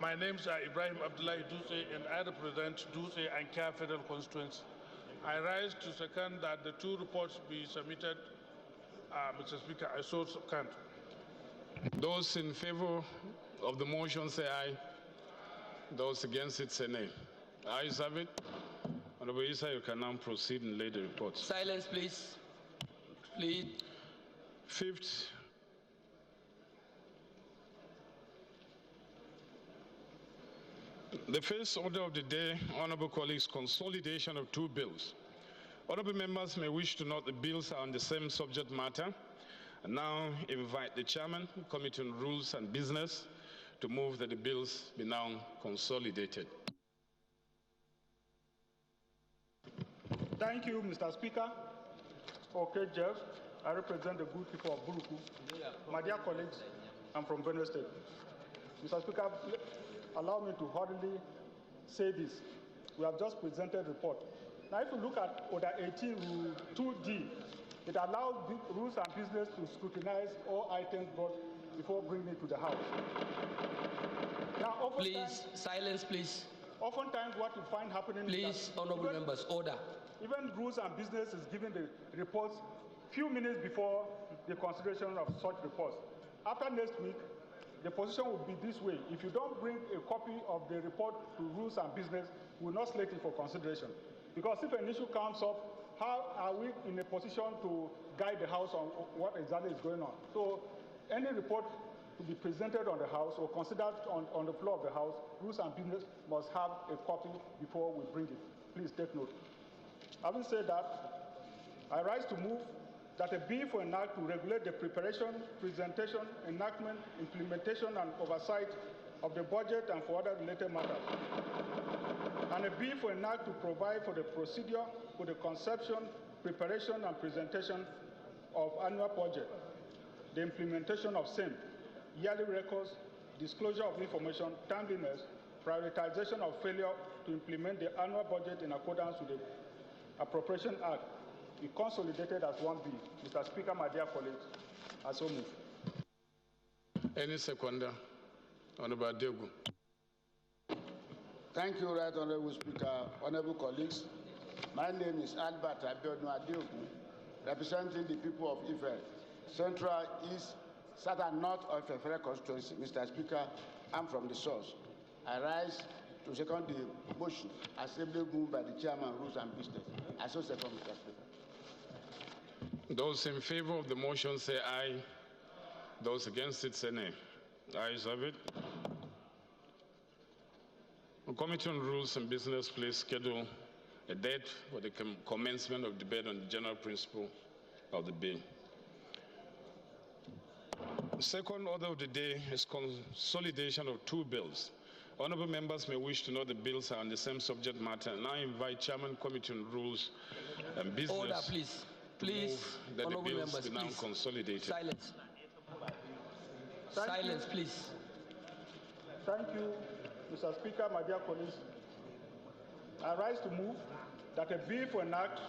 My names are Ibrahim Abdullah Duse, and I represent Duse and Kya Federal Constituency. I rise to second that the two reports be submitted. Mr. Speaker, I so second. Those in favor of the motion say aye. Those against it say nay. Ayes have it. Honorable Issa, you can now proceed and lay the report. Silence, please. Please. Fifth, the first order of the day, honorable colleagues, consolidation of two bills. Honorable members may wish to note the bills are on the same subject matter. And now invite the chairman, Committee on Rules and Business, to move that the bills be now consolidated. Thank you, Mr. Speaker. Okay, Jeff, I represent the good people of Buruku. My dear colleagues, I'm from Benue State. Mr. Speaker, allow me to hurriedly say this. We have just presented a report. Now, if you look at Order 18, Rule 2D, it allows rules and business to scrutinize all items brought before bringing it to the House. Now, please, silence, please. Oftentimes, what you find happening is that honorable members, order. Even rules and business is giving the reports few minutes before the consideration of such reports. After next week, the position will be this way. If you don't bring a copy of the report to rules and business, we will not select it for consideration. Because if an issue comes up, how are we in a position to guide the House on what exactly is going on? So any report to be presented on the House or considered on the floor of the House, rules and business must have a copy before we bring it. Please take note. Having said that, I rise to move that a bill for an act to regulate the preparation, presentation, enactment, implementation, and oversight of the budget and for other related matters. And a bill for an act to provide for the procedure for the conception, preparation, and presentation of annual budget, the implementation of same, yearly records, disclosure of information, timeliness, prioritization of failure to implement the annual budget in accordance with the Appropriation Act, be consolidated as one bill. Mr. Speaker, my dear colleagues, I so move. Any seconder? Honorable Adegu. Thank you, Right Honorable Speaker. Honorable colleagues, my name is Albert Abiodun Adegu, representing the people of Ife, Central, East, South and North of the Federal Constituency. Mr. Speaker, I'm from the source. I rise to second the motion assembly moved by the chairman, Rules and Business. I so second, Mr. Speaker. Those in favor of the motion say aye. Those against it say nay. Ayes have it. The Committee on Rules and Business, please schedule a date for the commencement of debate on the general principle of the bill. The second order of the day is consolidation of two bills. Honorable members may wish to know the bills are on the same subject matter, and I invite Chairman, Committee on Rules and Business. Order, please. Please, that honorable the bills members, be now please. consolidated. Silence. Silence, please. Thank you, Mr. Speaker, my dear colleagues. I rise to move that a bill for an act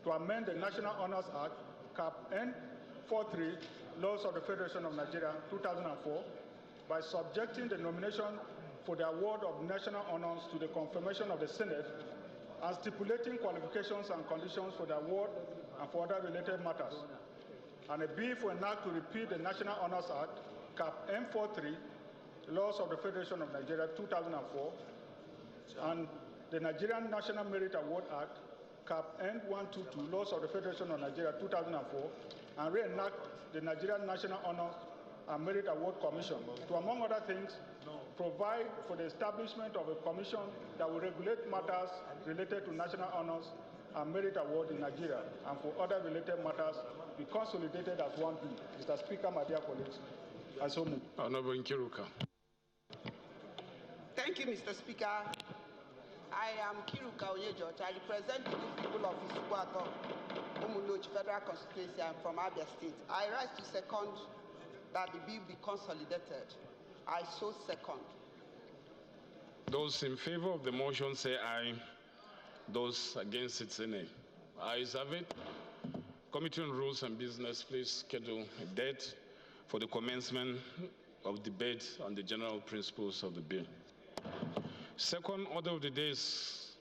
to amend the National Honors Act, Cap N43, Laws of the Federation of Nigeria, 2004, by subjecting the nomination for the award of national honors to the confirmation of the Senate and stipulating qualifications and conditions for the award and for other related matters. And a bill for an act to repeal the National Honors Act, Cap M43, Laws of the Federation of Nigeria, 2004, and the Nigerian National Merit Award Act, Cap N122, Laws of the Federation of Nigeria, 2004, and reenact the Nigerian National Honors and Merit Award Commission to, among other things, provide for the establishment of a commission that will regulate matters related to national honors and merit award in Nigeria, and for other related matters be consolidated as one bill. Mr. Speaker, my dear colleagues, I so move. Honorable Nkiruka. Thank you, Mr. Speaker. I am Kiruka Onyegeorge. I represent the people of Isugwato, Umulochi Federal Constituency. I'm from Abia State. I rise to second that the bill be consolidated. I so second. Those in favor of the motion say aye. Those against it say nay. Ayes have it. Committee on Rules and Business, please schedule a date for the commencement of debate on the general principles of the bill. Second order of the day is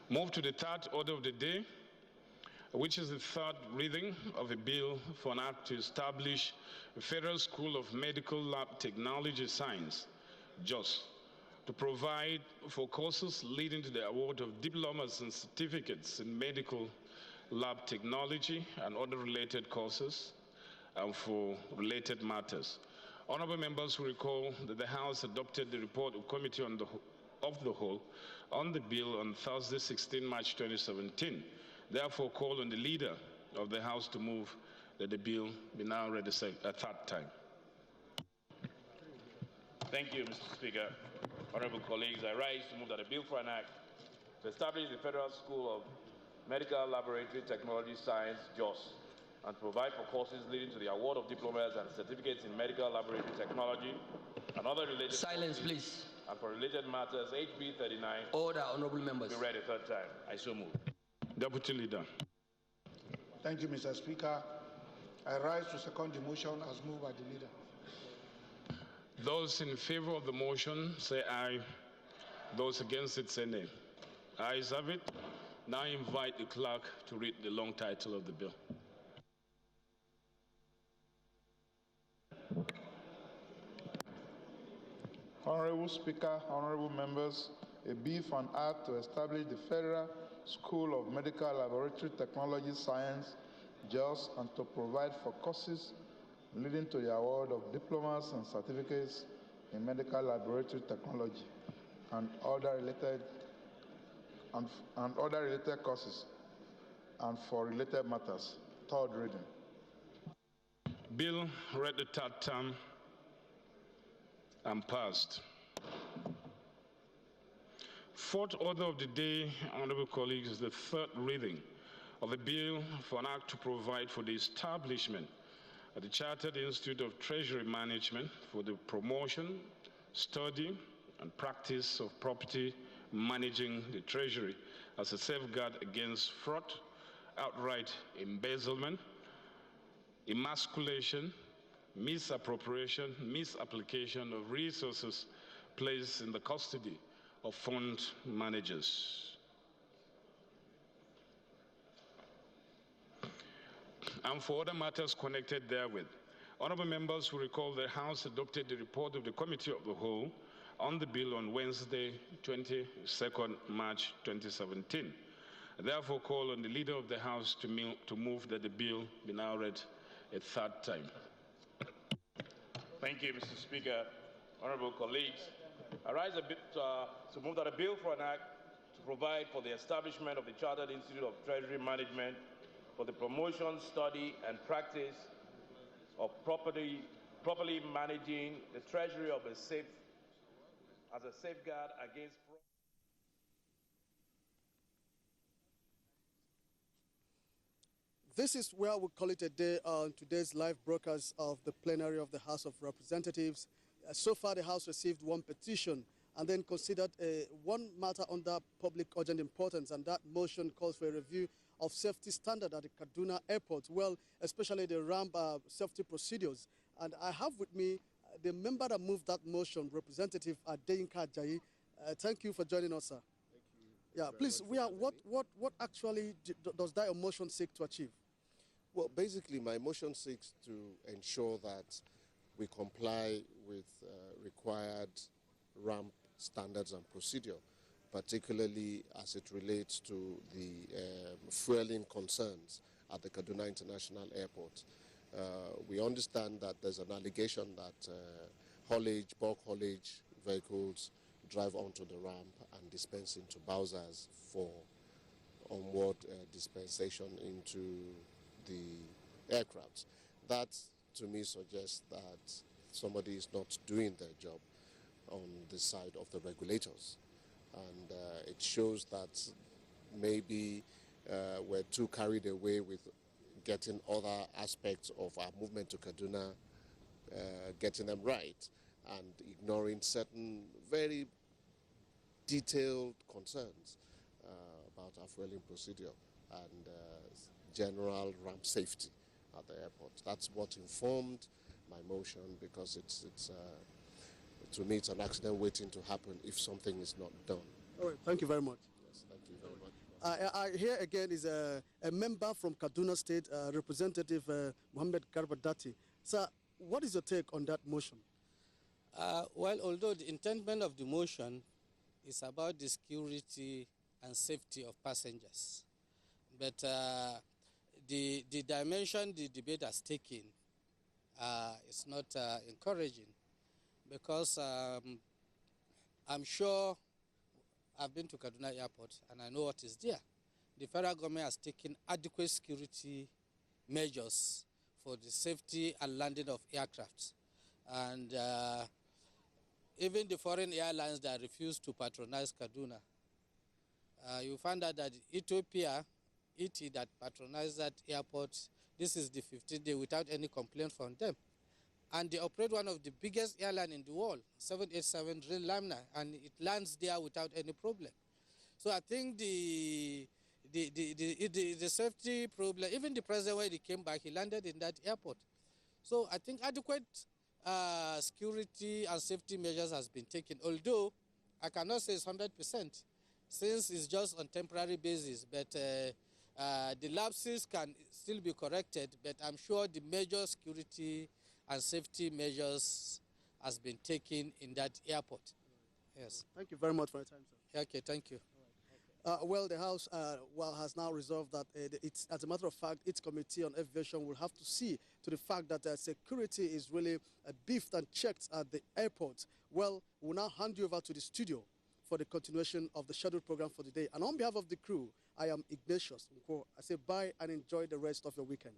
move to the third order of the day, which is the third reading of a bill for an act to establish a Federal School of Medical Lab Technology Science, JOS, to provide for courses leading to the award of diplomas and certificates in medical lab technology and other related courses and for related matters. Honorable members will recall that the House adopted the report of Committee of the Whole on the bill on Thursday, 16 March 2017. Therefore, call on the Leader of the House to move that the bill be now read a third time. Thank you, Mr. Speaker. Honorable colleagues, I rise to move that a bill for an act to establish the Federal School of Medical Laboratory Technology Science, JOS, and provide for courses leading to the award of diplomas and certificates in medical laboratory technology and other related Silence, courses, please. and for related matters, HB 39. Order, honorable members. Be read a third time. I so move. Deputy Leader. Thank you, Mr. Speaker. I rise to second the motion as moved by the Leader. Those in favor of the motion say aye. Those against it say nay. Ayes have it. Now I invite the clerk to read the long title of the bill. Honorable Speaker, honorable members, a bill for an act to establish the Federal School of Medical Laboratory Technology Science, JOS, and to provide for courses leading to the award of diplomas and certificates in medical laboratory technology and other related courses and for related matters. Third reading. Bill read the third term and passed. Fourth order of the day, honorable colleagues, is the third reading of a bill for an act to provide for the establishment at the Chartered Institute of Treasury Management for the promotion, study, and practice of property managing the Treasury as a safeguard against fraud, outright embezzlement, emasculation, misappropriation, misapplication of resources placed in the custody of fund managers. And for other matters connected therewith. Honorable members will recall the House adopted the report of the Committee of the Whole on the bill on Wednesday, 22nd March 2017. I therefore call on the Leader of the House to move that the bill be now read a third time. Thank you, Mr. Speaker. Honorable colleagues, I rise a bit to move that a bill for an act to provide for the establishment of the Chartered Institute of Treasury Management for the promotion, study, and practice of properly managing the treasury of as a safeguard against fraud. This is where we call it a day on today's live broadcast of the plenary of the House of Representatives. So far, the House received one petition and then considered one matter under public urgent importance, and that motion calls for a review of safety standard at the Kaduna airport, well, especially the ramp safety procedures. And I have with me the member that moved that motion, Representative Adeyinka Ajayi. Thank you for joining us, sir. Thank you. Yeah, please, what actually does that motion seek to achieve? Well, basically, my motion seeks to ensure that we comply with required ramp standards and procedure, particularly as it relates to the fueling concerns at the Kaduna International Airport. We understand that there's an allegation that bulk haulage vehicles drive onto the ramp and dispense into Bowsers for onward dispensation into the aircraft. That, to me, suggests that somebody is not doing their job on the side of the regulators. And it shows that maybe we're too carried away with getting other aspects of our movement to Kaduna, getting them right, and ignoring certain very detailed concerns about our fueling procedure and general ramp safety at the airport. That's what informed my motion, because to me, it's an accident waiting to happen if something is not done. All right, thank you very much. Yes, thank you very much. I here again is a member from Kaduna State, Representative Mohammed Garbadati. Sir, what is your take on that motion? Well, although the intendment of the motion is about the security and safety of passengers, but the dimension the debate has taken is not encouraging, because I'm sure I've been to Kaduna Airport and I know what is there. The federal government has taken adequate security measures for the safety and landing of aircraft. And even the foreign airlines that refuse to patronize Kaduna, you find out that Ethiopia, ET, that patronized that airport, this is the 15th day without any complaint from them. And they operate one of the biggest airlines in the world, 787 Dreamliner, and it lands there without any problem. So I think the safety problem, even the president, when he came back, he landed in that airport. So I think adequate security and safety measures has been taken, although I cannot say it's 100%, since it's just on temporary basis, but the lapses can still be corrected, but I'm sure the major security and safety measures has been taken in that airport. Yes. Thank you very much for your time, sir. Okay, thank you. Well, the House has now resolved that it's, as a matter of fact, its Committee on Aviation will have to see to the fact that security is really beefed and checked at the airport. Well, we'll now hand you over to the studio for the continuation of the scheduled program for the day. And on behalf of the crew, I am Ignatius. I say bye and enjoy the rest of your weekend.